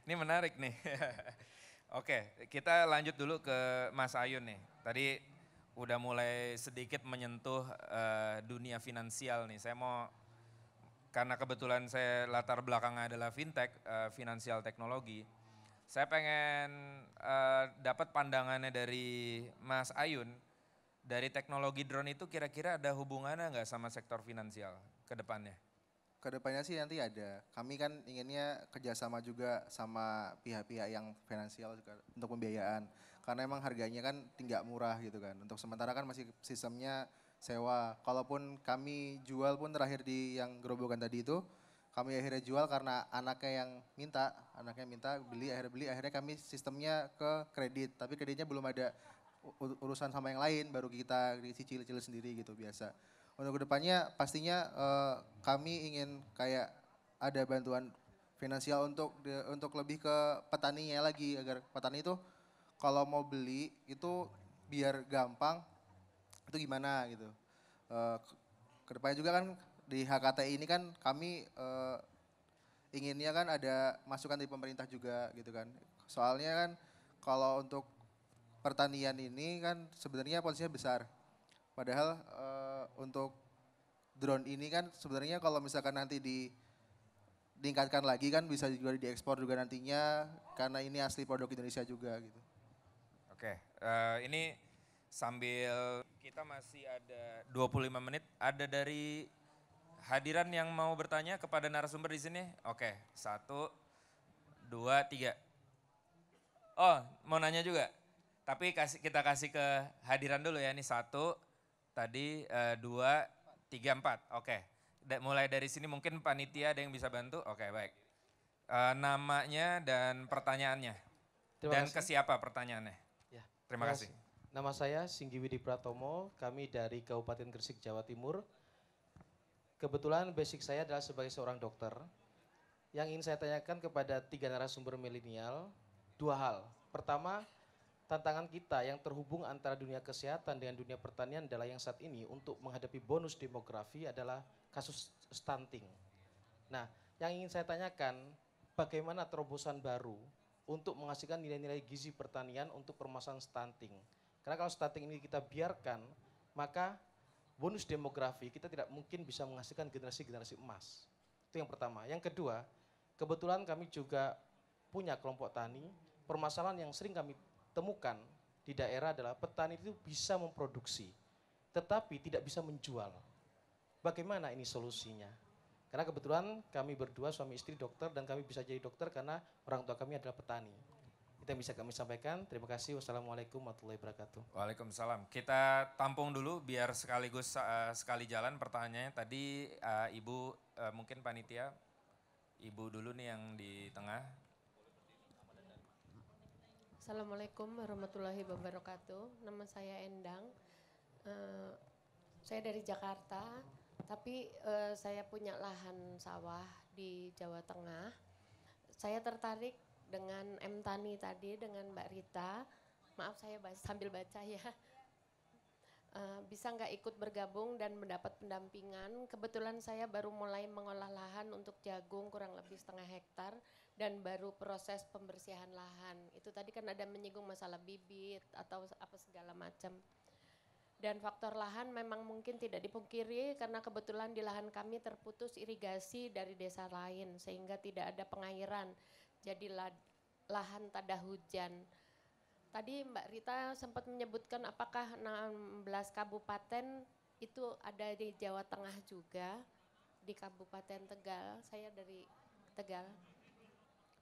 Ini menarik nih. Oke, kita lanjut dulu ke Mas Ayun nih. Tadi udah mulai sedikit menyentuh dunia finansial nih. Saya mau, karena kebetulan saya latar belakangnya adalah fintech, finansial teknologi. Saya pengen dapat pandangannya dari Mas Ayun, dari teknologi drone itu kira-kira ada hubungannya nggak sama sektor finansial ke depannya? Kedepannya sih nanti ada. Kami kan inginnya kerjasama juga sama pihak-pihak yang finansial juga untuk pembiayaan. Karena emang harganya kan tidak murah gitu kan. Untuk sementara kan masih sistemnya sewa. Kalaupun kami jual pun terakhir di yang gerobokan tadi itu, kami akhirnya jual karena anaknya minta beli, akhirnya kami sistemnya ke kredit. Tapi kreditnya belum ada urusan sama yang lain, baru kita cicil-cicil sendiri gitu biasa. Untuk kedepannya pastinya kami ingin kayak ada bantuan finansial untuk lebih ke petaninya lagi, agar petani itu kalau mau beli itu biar gampang, itu gimana gitu. Kedepannya juga kan di HKT ini kan kami inginnya kan ada masukan dari pemerintah juga gitu kan. Soalnya kan kalau untuk pertanian ini kan sebenarnya potensinya besar. Padahal untuk drone ini kan sebenarnya kalau misalkan nanti ditingkatkan lagi kan bisa juga diekspor juga nantinya karena ini asli produk Indonesia juga gitu. Oke, ini sambil kita masih ada 25 menit, ada dari hadiran yang mau bertanya kepada narasumber di sini? Oke, 1, 2, 3. Oh, mau nanya juga? Tapi kita kasih ke hadiran dulu ya, ini 1, tadi 2, 3, 4. Oke, mulai dari sini mungkin panitia ada yang bisa bantu? Oke, baik. Namanya dan pertanyaannya. Dan ke siapa pertanyaannya? Ya, Terima kasih. Nama saya Singgi Widi Pratomo, kami dari Kabupaten Gresik, Jawa Timur. Kebetulan basic saya adalah sebagai seorang dokter. Yang ingin saya tanyakan kepada 3 narasumber milenial, 2 hal. Pertama, tantangan kita yang terhubung antara dunia kesehatan dengan dunia pertanian adalah yang saat ini untuk menghadapi bonus demografi adalah kasus stunting. Nah, yang ingin saya tanyakan, bagaimana terobosan baru untuk menghasilkan nilai-nilai gizi pertanian untuk permasalahan stunting. Karena kalau stunting ini kita biarkan, maka bonus demografi kita tidak mungkin bisa menghasilkan generasi-generasi emas. Itu yang pertama. Yang kedua, kebetulan kami juga punya kelompok tani. Permasalahan yang sering kami temukan di daerah adalah petani itu bisa memproduksi, tetapi tidak bisa menjual. Bagaimana ini solusinya? Karena kebetulan kami berdua suami istri dokter dan kami bisa jadi dokter karena orang tua kami adalah petani. Itu yang bisa kami sampaikan. Terima kasih. Wassalamualaikum warahmatullahi wabarakatuh. Waalaikumsalam. Kita tampung dulu biar sekaligus sekali jalan pertanyaannya. Tadi Ibu mungkin panitia, Ibu dulu nih yang di tengah. Assalamualaikum warahmatullahi wabarakatuh. Nama saya Endang. Saya dari Jakarta, tapi saya punya lahan sawah di Jawa Tengah. Saya tertarik dengan M Tani tadi, dengan Mbak Rita. Maaf saya sambil baca ya. Bisa nggak ikut bergabung dan mendapat pendampingan. Kebetulan saya baru mulai mengolah lahan untuk jagung kurang lebih 1,5 hektar. Dan baru proses pembersihan lahan. Itu tadi kan ada menyinggung masalah bibit atau apa segala macam. Dan faktor lahan memang mungkin tidak dipungkiri karena kebetulan di lahan kami terputus irigasi dari desa lain sehingga tidak ada pengairan. Jadi lahan tada hujan. Tadi Mbak Rita sempat menyebutkan apakah 16 kabupaten itu ada di Jawa Tengah juga, di Kabupaten Tegal. Saya dari Tegal.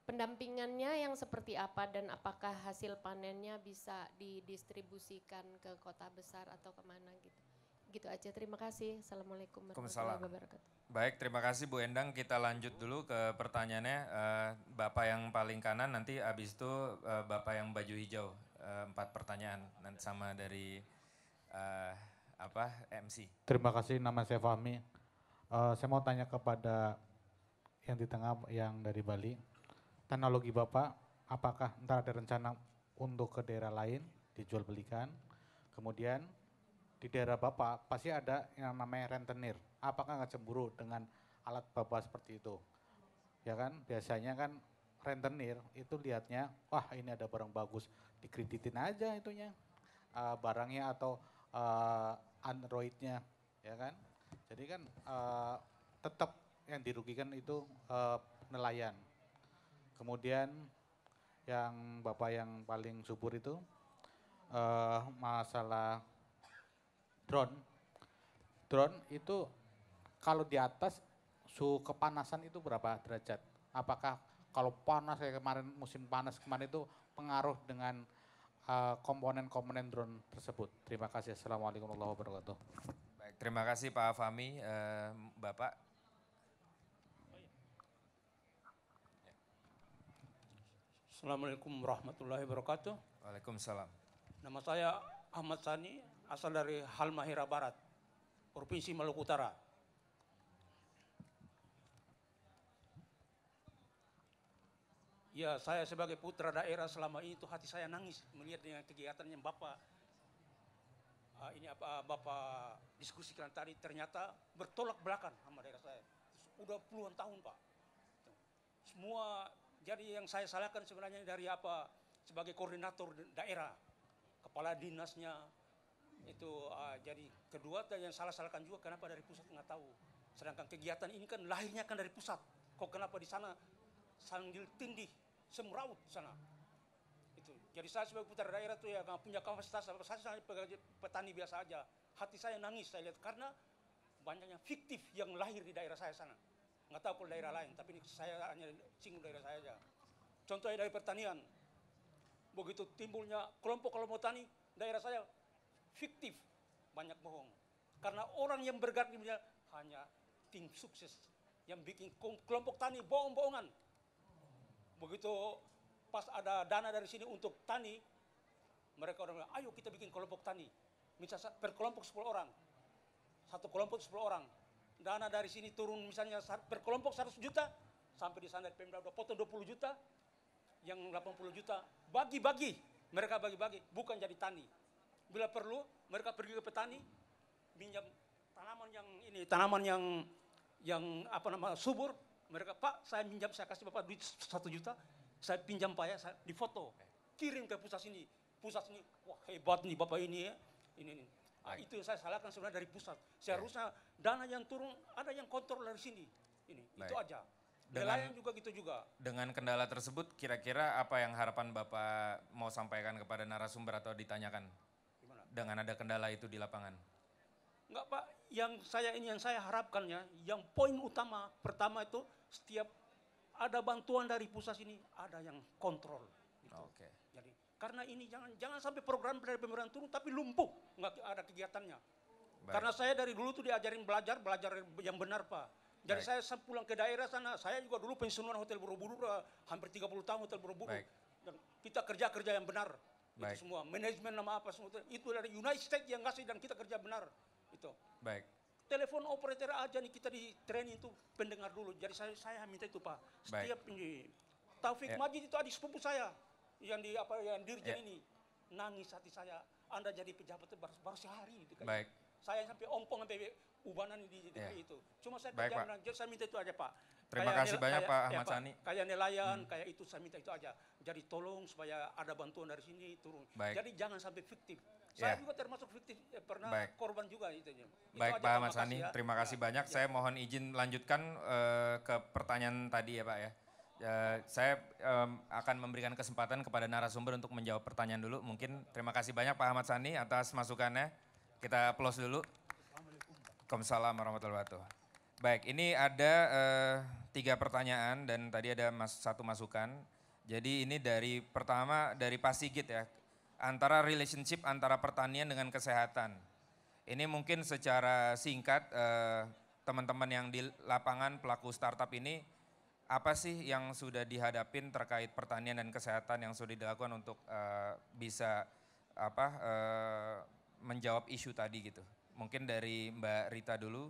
Pendampingannya yang seperti apa dan apakah hasil panennya bisa didistribusikan ke kota besar atau kemana gitu. Gitu aja, terima kasih. Assalamualaikum warahmatullahi wabarakatuh. Baik, terima kasih Bu Endang. Kita lanjut dulu ke pertanyaannya. Bapak yang paling kanan, nanti habis itu Bapak yang baju hijau. 4 pertanyaan nanti sama dari MC. Terima kasih, nama saya Fahmi. Saya mau tanya kepada yang di tengah, yang dari Bali. Teknologi Bapak, apakah ntar ada rencana untuk ke daerah lain dijual belikan? Kemudian di daerah Bapak pasti ada yang namanya rentenir. Apakah nggak cemburu dengan alat Bapak seperti itu? Ya kan, biasanya kan rentenir itu lihatnya, wah ini ada barang bagus, dikreditin aja itunya, barangnya atau Androidnya, ya kan? Jadi kan tetap yang dirugikan itu nelayan. Kemudian yang Bapak yang paling subur itu masalah drone. Drone itu kalau di atas suhu kepanasan itu berapa derajat? Apakah kalau panas kayak kemarin, musim panas kemarin itu pengaruh dengan komponen-komponen drone tersebut? Terima kasih. Assalamualaikum warahmatullahi wabarakatuh. Baik, terima kasih Pak Fahmi. Bapak. Assalamualaikum warahmatullahi wabarakatuh. Waalaikumsalam. Nama saya Ahmad Sani, asal dari Halmahera Barat, Provinsi Maluku Utara. Ya, saya sebagai putra daerah selama ini tuh hati saya nangis melihat dengan kegiatan yang Bapak ini apa Bapak diskusikan tadi ternyata bertolak belakang sama daerah saya. Udah puluhan tahun, Pak. Semua. Jadi yang saya salahkan sebenarnya dari apa sebagai koordinator daerah, kepala dinasnya itu jadi kedua yang salah-salahkan juga kenapa dari pusat nggak tahu. Sedangkan kegiatan ini kan lahirnya kan dari pusat. Kok kenapa di sana sambil tindih semeraut di sana. Itu. Jadi saya sebagai putra daerah tuh ya nggak punya kapasitas apa saya petani biasa aja. Hati saya nangis saya lihat karena banyaknya fiktif yang lahir di daerah saya sana. Nggak tahu kalau daerah lain, tapi saya hanya singgung daerah saya aja. Contohnya dari pertanian, begitu timbulnya kelompok-kelompok tani, daerah saya fiktif, banyak bohong. Karena orang yang bergerak di hanya tim sukses yang bikin kelompok tani bohong-bohongan. Begitu pas ada dana dari sini untuk tani, mereka orang bilang, ayo kita bikin kelompok tani. Misalnya per kelompok 10 orang, satu kelompok 10 orang. Dana dari sini turun misalnya per kelompok 100 juta, sampai di sana Pemda udah potong 20 juta, yang 80 juta, bagi-bagi, mereka bagi-bagi, bukan jadi tani. Bila perlu, mereka pergi ke petani, minjam tanaman yang ini, tanaman yang apa namanya subur, Mereka, Pak saya minjam, saya kasih Bapak duit 1 juta, saya pinjam Pak ya, saya difoto, kirim ke pusat ini, wah hebat nih Bapak ini ya, ini. Nah, itu yang saya salahkan sebenarnya dari pusat. Seharusnya dana yang turun, ada yang kontrol dari sini, itu aja. Nelayan juga gitu juga. Dengan kendala tersebut, kira-kira apa yang harapan Bapak mau sampaikan kepada narasumber atau ditanyakan? Gimana? Dengan ada kendala itu di lapangan. Enggak Pak, yang saya harapkan ya, yang poin utama pertama itu setiap ada bantuan dari pusat ini, ada yang kontrol. Gitu. Oke. Jadi karena ini jangan sampai program dari pemerintah turun tapi lumpuh, nggak ada kegiatannya. Baik. Karena saya dari dulu tuh diajarin belajar yang benar Pak. Jadi saya pulang ke daerah sana, saya juga dulu pensiunan Hotel Borobudur, hampir 30 tahun Hotel Borobudur. Baik. Dan kita kerja yang benar. Baik. Itu semua, manajemen nama apa semua itu dari United States yang ngasih dan kita kerja benar. Itu. Baik. Telepon operator aja nih kita di training itu pendengar dulu. Jadi saya minta itu Pak. Setiap ini Taufik Majid itu adik sepupu saya yang dirjen ini. Nangis hati saya. Anda jadi pejabat baru sehari gitu kan. Baik. Saya sampai ompong sampai ubanan di DPI itu. Cuma saya Baik, kerja Pak. jadi saya minta itu aja Pak. Terima kasih banyak Pak Ahmad Sani. Kayak nelayan, kayak itu saya minta itu aja. Jadi tolong supaya ada bantuan dari sini turun. Baik. Jadi jangan sampai fiktif. Saya juga termasuk fiktif, pernah korban juga itu. Baik Pak Ahmad Sani, terima kasih banyak. Saya mohon izin lanjutkan ke pertanyaan tadi ya Pak ya. Saya akan memberikan kesempatan kepada narasumber untuk menjawab pertanyaan dulu. Mungkin terima kasih banyak Pak Ahmad Sani atas masukannya. Kita applause dulu. Waalaikumsalam warahmatullahi wabarakatuh. Baik, ini ada 3 pertanyaan dan tadi ada 1 masukan. Jadi ini pertama dari Pak Sigit ya. Antara relationship antara pertanian dengan kesehatan. Ini mungkin secara singkat teman-teman yang di lapangan pelaku startup ini apa sih yang sudah dihadapin terkait pertanian dan kesehatan yang sudah dilakukan untuk bisa menjawab isu tadi gitu. Mungkin dari Mbak Rita dulu.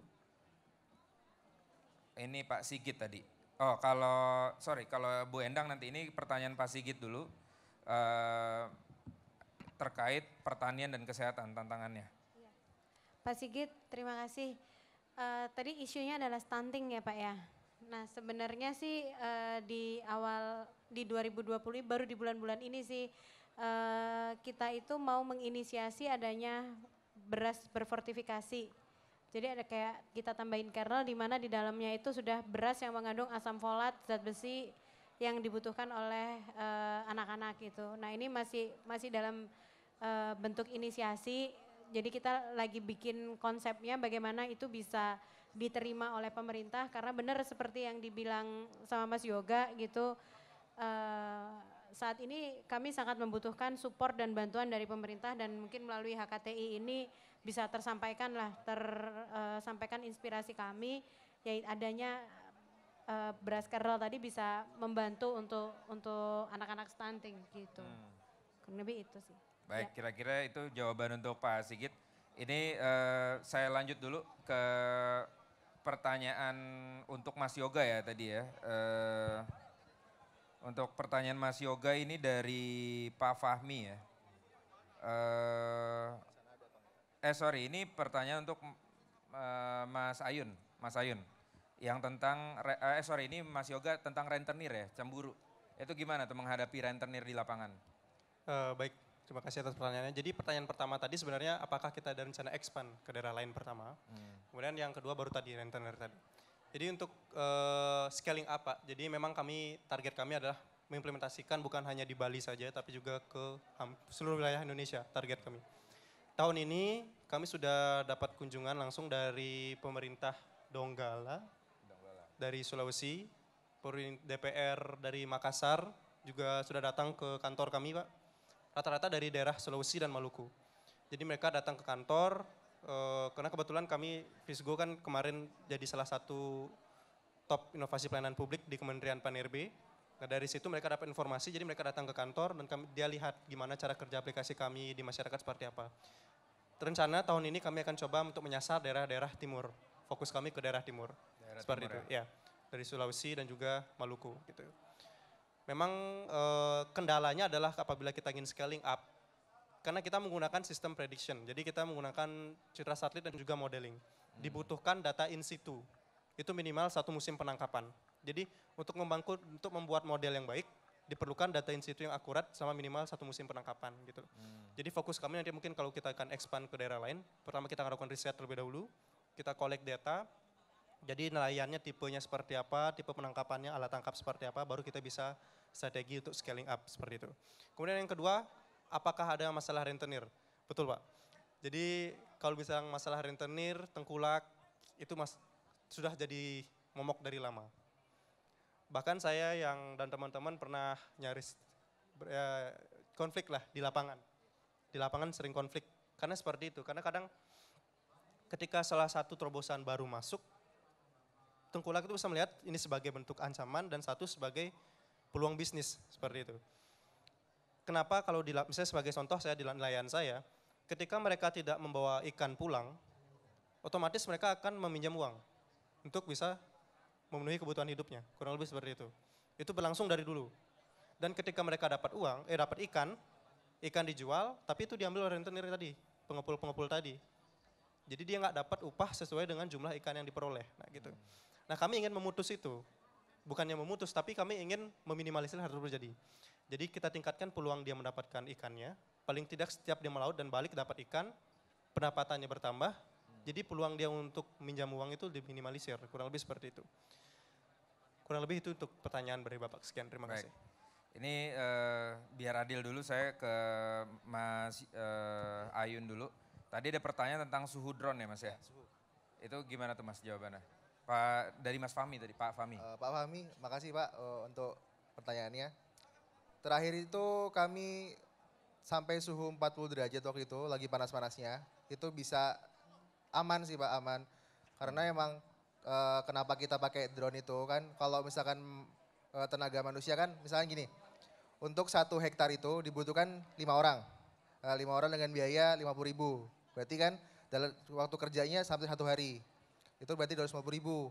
Ini Pak Sigit tadi. Oh kalau Bu Endang nanti ini pertanyaan Pak Sigit dulu. Terkait pertanian dan kesehatan tantangannya. Pak Sigit, terima kasih. Tadi isunya adalah stunting ya Pak ya. Nah sebenarnya sih di 2020 baru di bulan-bulan ini sih kita itu mau menginisiasi adanya beras berfortifikasi. Jadi ada kayak kita tambahin kernel di mana di dalamnya itu sudah beras yang mengandung asam folat, zat besi yang dibutuhkan oleh anak-anak gitu. Nah ini masih dalam bentuk inisiasi, jadi kita lagi bikin konsepnya bagaimana itu bisa diterima oleh pemerintah karena benar seperti yang dibilang sama Mas Yoga gitu, saat ini kami sangat membutuhkan support dan bantuan dari pemerintah dan mungkin melalui HKTI ini bisa tersampaikan inspirasi kami, yaitu adanya beras kernel tadi bisa membantu untuk anak-anak stunting gitu. Kurang lebih itu sih. Baik, kira-kira itu jawaban untuk Pak Sigit. Ini saya lanjut dulu ke pertanyaan untuk Mas Yoga ya tadi ya. Untuk pertanyaan Mas Yoga ini dari Pak Fahmi ya. Ini pertanyaan untuk Mas Ayun. Yang tentang, ini Mas Yoga tentang rentenir ya, cemburu. Itu gimana tuh menghadapi rentenir di lapangan? Baik, terima kasih atas pertanyaannya. Jadi pertanyaan pertama tadi sebenarnya apakah kita ada rencana expand ke daerah lain pertama. Kemudian yang kedua baru tadi rentenir tadi. Jadi untuk scaling up Pak, jadi memang target kami adalah mengimplementasikan bukan hanya di Bali saja tapi juga ke seluruh wilayah Indonesia target kami. Tahun ini kami sudah dapat kunjungan langsung dari pemerintah Donggala, dari Sulawesi, DPR dari Makassar juga sudah datang ke kantor kami Pak. Rata-rata dari daerah Sulawesi dan Maluku. Jadi mereka datang ke kantor, karena kebetulan kami, Fisgo kan kemarin jadi salah satu top inovasi pelayanan publik di Kementerian Pan-RB. Nah, dari situ mereka dapat informasi, jadi mereka datang ke kantor dan dia lihat gimana cara kerja aplikasi kami di masyarakat seperti apa. Rencana tahun ini kami akan coba untuk menyasar daerah-daerah timur. Fokus kami ke daerah timur. Seperti itu, ya. Dari Sulawesi dan juga Maluku gitu. Memang kendalanya adalah apabila kita ingin scaling up, karena kita menggunakan sistem prediction, jadi kita menggunakan citra satelit dan juga modeling. Dibutuhkan data in situ, itu minimal 1 musim penangkapan. Jadi untuk membuat model yang baik, diperlukan data in situ yang akurat sama minimal 1 musim penangkapan gitu. Jadi fokus kami nanti mungkin kalau kita akan expand ke daerah lain, pertama kita akan lakukan riset terlebih dahulu, kita collect data, jadi nelayannya tipenya seperti apa, tipe penangkapannya, alat tangkap seperti apa, baru kita bisa strategi untuk scaling up seperti itu. Kemudian yang kedua, apakah ada masalah rentenir? Betul Pak. Jadi kalau bisa masalah rentenir, tengkulak, itu sudah jadi momok dari lama. Bahkan saya dan teman-teman pernah nyaris konflik lah di lapangan. Di lapangan sering konflik, karena seperti itu. Karena kadang ketika salah satu terobosan baru masuk, tengkulak itu bisa melihat ini sebagai bentuk ancaman dan satu sebagai peluang bisnis, seperti itu. Kenapa kalau misalnya sebagai contoh saya di nelayan saya, ketika mereka tidak membawa ikan pulang, otomatis mereka akan meminjam uang untuk bisa memenuhi kebutuhan hidupnya, kurang lebih seperti itu. Itu berlangsung dari dulu. Dan ketika mereka dapat dapat ikan dijual, tapi itu diambil oleh rentenir tadi, pengepul-pengepul tadi. Jadi dia nggak dapat upah sesuai dengan jumlah ikan yang diperoleh. Nah gitu. Nah kami ingin memutus itu, bukannya memutus, tapi kami ingin meminimalisir hal tersebut terjadi. Jadi kita tingkatkan peluang dia mendapatkan ikannya, paling tidak setiap dia melaut dan balik dapat ikan, pendapatannya bertambah, jadi peluang dia untuk minjam uang itu diminimalisir, kurang lebih seperti itu. Kurang lebih itu untuk pertanyaan dari Bapak. Sekian, terima kasih. Ini biar adil dulu, saya ke Mas Ayun dulu. Tadi ada pertanyaan tentang suhu drone ya Mas ya? Suhu. Itu gimana tuh Mas jawabannya? Dari Mas Fahmi tadi, Pak Fahmi. Pak Fahmi, makasih Pak untuk pertanyaannya. Terakhir itu kami sampai suhu 40 derajat waktu itu, lagi panas-panasnya, itu bisa aman sih Pak, aman. Karena emang kenapa kita pakai drone itu kan, kalau misalkan tenaga manusia kan, misalnya gini, untuk 1 hektar itu dibutuhkan 5 orang. 5 orang dengan biaya 50.000. Berarti kan dalam waktu kerjanya sampai 1 hari. Itu berarti 250.000.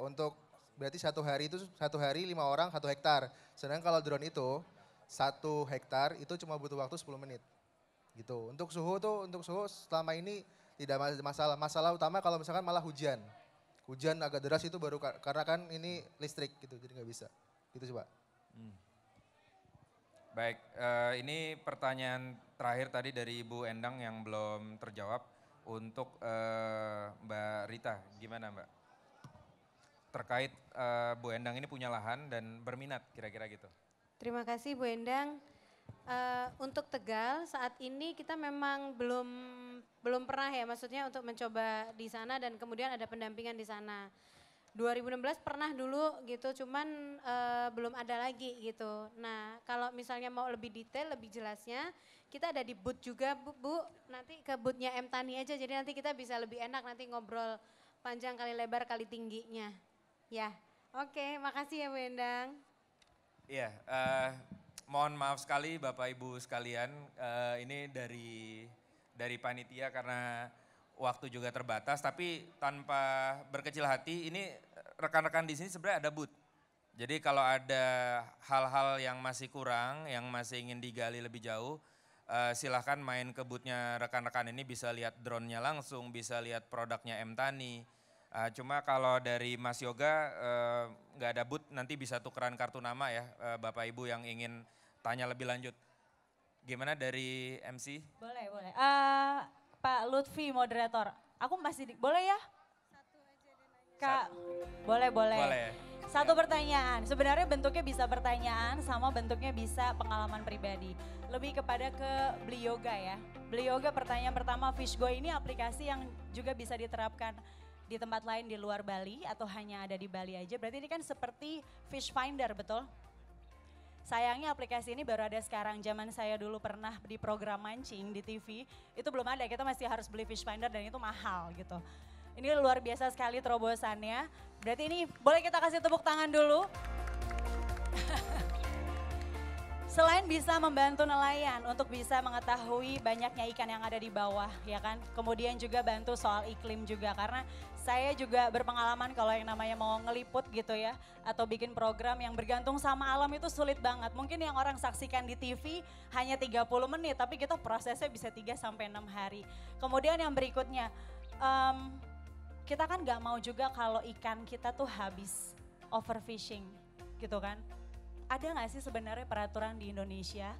Untuk berarti 1 hari itu 1 hari 5 orang 1 hektar. Sedangkan kalau drone itu 1 hektar itu cuma butuh waktu 10 menit. Gitu. Untuk suhu selama ini tidak masalah. Masalah utama kalau misalkan malah hujan. Hujan agak deras itu baru karena kan ini listrik gitu, jadi nggak bisa. Gitu sih Pak. Baik, ini pertanyaan terakhir tadi dari Ibu Endang yang belum terjawab. Untuk Mbak Rita, gimana Mbak? Terkait Bu Endang ini punya lahan dan berminat kira-kira gitu. Terima kasih Bu Endang. Untuk Tegal saat ini kita memang belum pernah ya, maksudnya untuk mencoba di sana dan kemudian ada pendampingan di sana. 2016 pernah dulu gitu, cuman belum ada lagi gitu. Nah kalau misalnya mau lebih detail, lebih jelasnya, kita ada di booth juga Bu. Nanti ke boothnya M Tani aja, jadi nanti kita bisa lebih enak nanti ngobrol panjang kali lebar kali tingginya. Ya, oke, makasih ya Bu Endang. Iya, mohon maaf sekali Bapak Ibu sekalian, ini dari panitia karena waktu juga terbatas, tapi tanpa berkecil hati, ini rekan-rekan di sini sebenarnya ada booth. Jadi kalau ada hal-hal yang masih kurang, yang masih ingin digali lebih jauh, silahkan main ke boothnya rekan-rekan ini, bisa lihat drone-nya langsung, bisa lihat produknya M Tani. Cuma kalau dari Mas Yoga nggak ada booth, nanti bisa tukeran kartu nama ya Bapak Ibu yang ingin tanya lebih lanjut. Gimana dari MC? Boleh. Pak Lutfi moderator, aku masih boleh ya? Kak, boleh. Boleh. Satu pertanyaan, sebenarnya bentuknya bisa pertanyaan sama bentuknya bisa pengalaman pribadi. Lebih kepada ke Beli Yoga ya. Beli Yoga pertanyaan pertama, Fishgo ini aplikasi yang juga bisa diterapkan di tempat lain di luar Bali atau hanya ada di Bali aja? Berarti ini kan seperti Fish Finder, betul? Sayangnya aplikasi ini baru ada sekarang, zaman saya dulu pernah di program mancing di TV, itu belum ada, kita masih harus beli Fish Finder dan itu mahal gitu. Ini luar biasa sekali terobosannya, berarti ini boleh kita kasih tepuk tangan dulu. Selain bisa membantu nelayan untuk bisa mengetahui banyaknya ikan yang ada di bawah, ya kan. Kemudian juga bantu soal iklim juga, karena saya juga berpengalaman kalau yang namanya mau ngeliput gitu ya, atau bikin program yang bergantung sama alam itu sulit banget. Mungkin yang orang saksikan di TV hanya 30 menit, tapi kita prosesnya bisa 3-6 hari. Kemudian yang berikutnya, kita kan gak mau juga kalau ikan kita tuh habis. overfishing gitu kan. Ada nggak sih sebenarnya peraturan di Indonesia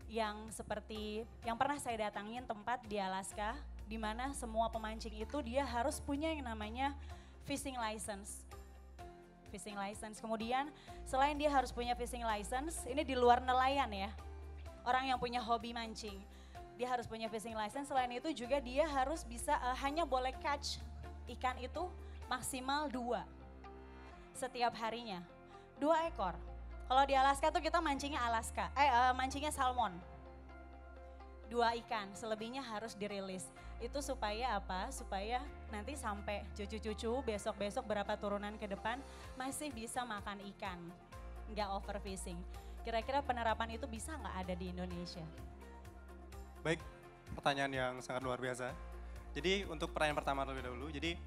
yang seperti yang pernah saya datangin tempat di Alaska, di mana semua pemancing itu dia harus punya yang namanya fishing license. Fishing license. Kemudian selain dia harus punya fishing license, ini di luar nelayan ya. Orang yang punya hobi mancing, dia harus punya fishing license. Selain itu juga dia harus bisa hanya boleh catch ikan itu maksimal 2 setiap harinya. 2 ekor. Kalau di Alaska tuh kita mancingnya mancingnya salmon. 2 ikan, selebihnya harus dirilis. Itu supaya apa? Supaya nanti sampai cucu-cucu besok-besok berapa turunan ke depan masih bisa makan ikan. Nggak overfishing. Kira-kira penerapan itu bisa nggak ada di Indonesia? Baik, pertanyaan yang sangat luar biasa. Jadi untuk pertanyaan pertama terlebih dahulu, jadi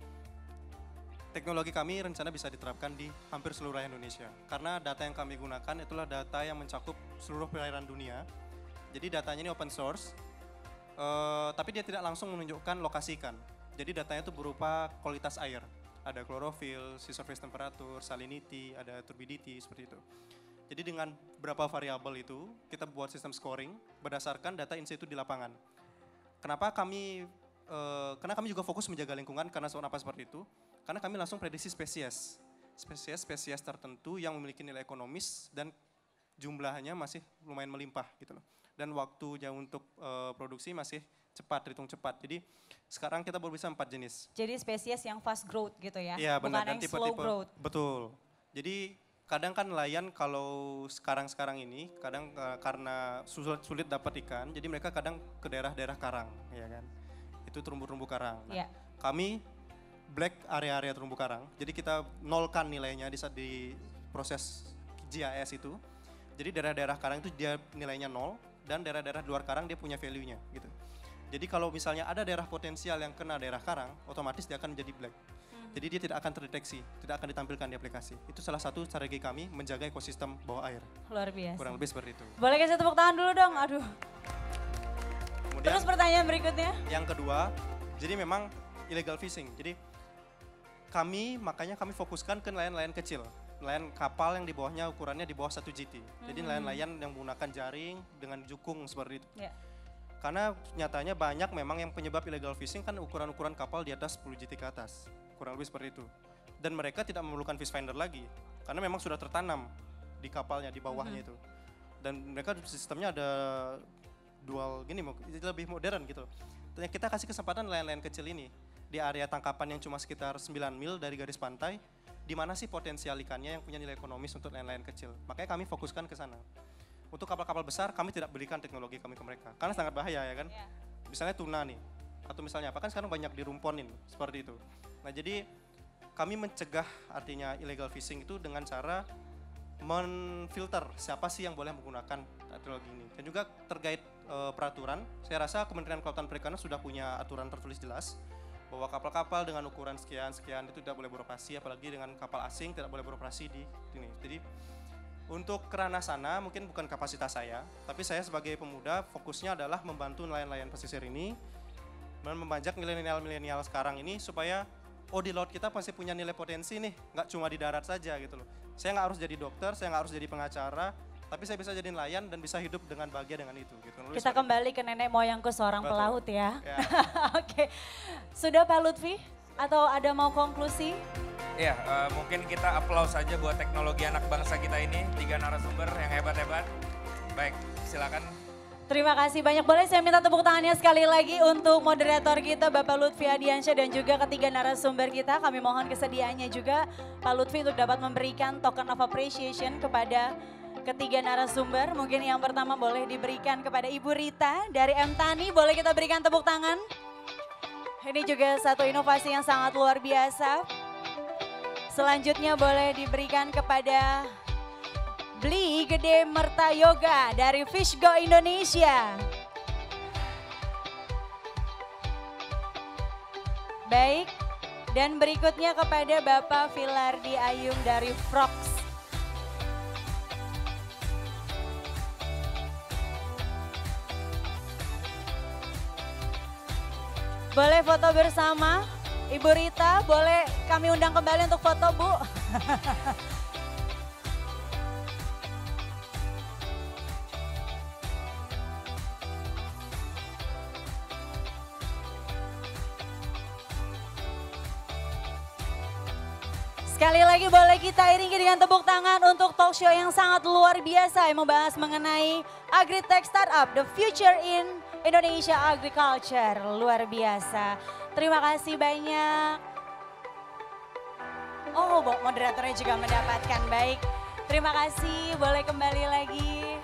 teknologi kami rencana bisa diterapkan di hampir seluruh Indonesia. Karena data yang kami gunakan itulah data yang mencakup seluruh perairan dunia. Jadi datanya ini open source, tapi dia tidak langsung menunjukkan lokasi ikan. Jadi datanya itu berupa kualitas air. Ada chlorophyll, sea surface temperature, salinity, ada turbidity, seperti itu. Jadi dengan beberapa variabel itu, kita buat sistem scoring berdasarkan data in situ di lapangan. Kenapa kami, karena kami juga fokus menjaga lingkungan, karena kenapa seperti itu? Karena kami langsung prediksi spesies tertentu yang memiliki nilai ekonomis dan jumlahnya masih lumayan melimpah gitu loh. Dan waktunya untuk produksi masih cepat, terhitung cepat. Jadi sekarang kita baru bisa 4 jenis. Jadi spesies yang fast growth gitu ya? Iya benar, bukan dan yang slow growth. Betul. Jadi kadang kan nelayan kalau sekarang ini kadang karena sulit dapat ikan, jadi mereka kadang ke daerah-daerah karang, ya kan? Itu terumbu-terumbu karang. Nah, kami black area-area terumbu karang, jadi kita nolkan nilainya di proses GIS itu. Jadi daerah-daerah karang itu dia nilainya 0 dan daerah-daerah luar karang dia punya value-nya gitu. Jadi kalau misalnya ada daerah potensial yang kena daerah karang, otomatis dia akan menjadi black. Jadi dia tidak akan terdeteksi, tidak akan ditampilkan di aplikasi. Itu salah satu strategi kami menjaga ekosistem bawah air. Luar biasa. Kurang lebih seperti itu. Boleh kasih tepuk tangan dulu dong, aduh. Kemudian, terus pertanyaan berikutnya. Yang kedua, jadi memang illegal fishing. Jadi makanya kami fokuskan ke nelayan-nelayan kecil. Nelayan kapal yang di bawahnya ukurannya di bawah 1 GT. Jadi nelayan-nelayan yang menggunakan jaring dengan jukung seperti itu. Karena nyatanya banyak memang yang penyebab illegal fishing kan ukuran-ukuran kapal di atas 10 GT ke atas. Kurang lebih seperti itu. Dan mereka tidak memerlukan fish finder lagi. Karena memang sudah tertanam di kapalnya, di bawahnya itu. Dan mereka sistemnya ada dual gini, lebih modern gitu. Dan kita kasih kesempatan nelayan-nelayan kecil ini. Di area tangkapan yang cuma sekitar 9 mil dari garis pantai, di mana sih potensial ikannya yang punya nilai ekonomis untuk nelayan-nelayan kecil. Makanya kami fokuskan ke sana. Untuk kapal-kapal besar kami tidak berikan teknologi kami ke mereka. Karena sangat bahaya ya kan. Misalnya tuna nih, atau misalnya apa kan sekarang banyak dirumponin seperti itu. Nah jadi kami mencegah artinya illegal fishing itu dengan cara menfilter siapa sih yang boleh menggunakan teknologi ini. Dan juga terkait peraturan, saya rasa Kementerian Kelautan Perikanan sudah punya aturan tertulis jelas bahwa kapal-kapal dengan ukuran sekian-sekian itu tidak boleh beroperasi, apalagi dengan kapal asing tidak boleh beroperasi di sini. Jadi untuk kerana sana mungkin bukan kapasitas saya, tapi saya sebagai pemuda fokusnya adalah membantu nelayan-nelayan pesisir ini dan membajak milenial-milenial sekarang ini supaya di laut kita pasti punya nilai potensi nih, nggak cuma di darat saja gitu loh. Saya nggak harus jadi dokter, saya nggak harus jadi pengacara, tapi saya bisa jadi nelayan dan bisa hidup dengan bahagia dengan itu. Gitu. Kita kembali ke nenek moyangku seorang pelaut ya. Oke, sudah Pak Lutfi? Atau ada mau konklusi? Ya, mungkin kita aplaus saja buat teknologi anak bangsa kita ini, 3 narasumber yang hebat-hebat. Baik, silakan. Terima kasih banyak. Boleh saya minta tepuk tangannya sekali lagi untuk moderator kita Bapak Lutfi Adiansyah dan juga ketiga narasumber kita. Kami mohon kesediaannya juga Pak Lutfi untuk dapat memberikan token of appreciation kepada ketiga narasumber. Mungkin yang pertama boleh diberikan kepada Ibu Rita dari M Tani. Boleh kita berikan tepuk tangan? Ini juga satu inovasi yang sangat luar biasa. Selanjutnya boleh diberikan kepada Bli Gede Merta Yoga dari Fish Go Indonesia. Baik, dan berikutnya kepada Bapak Filardi Ayung dari Frogs. Boleh foto bersama? Ibu Rita, boleh kami undang kembali untuk foto, Bu? Sekali lagi boleh kita iringi dengan tepuk tangan untuk talk show yang sangat luar biasa yang membahas mengenai Agritech Startup, the future in Indonesia Agriculture. Luar biasa. Terima kasih banyak. Oh, moderatornya juga mendapatkan. Baik, terima kasih. Boleh kembali lagi.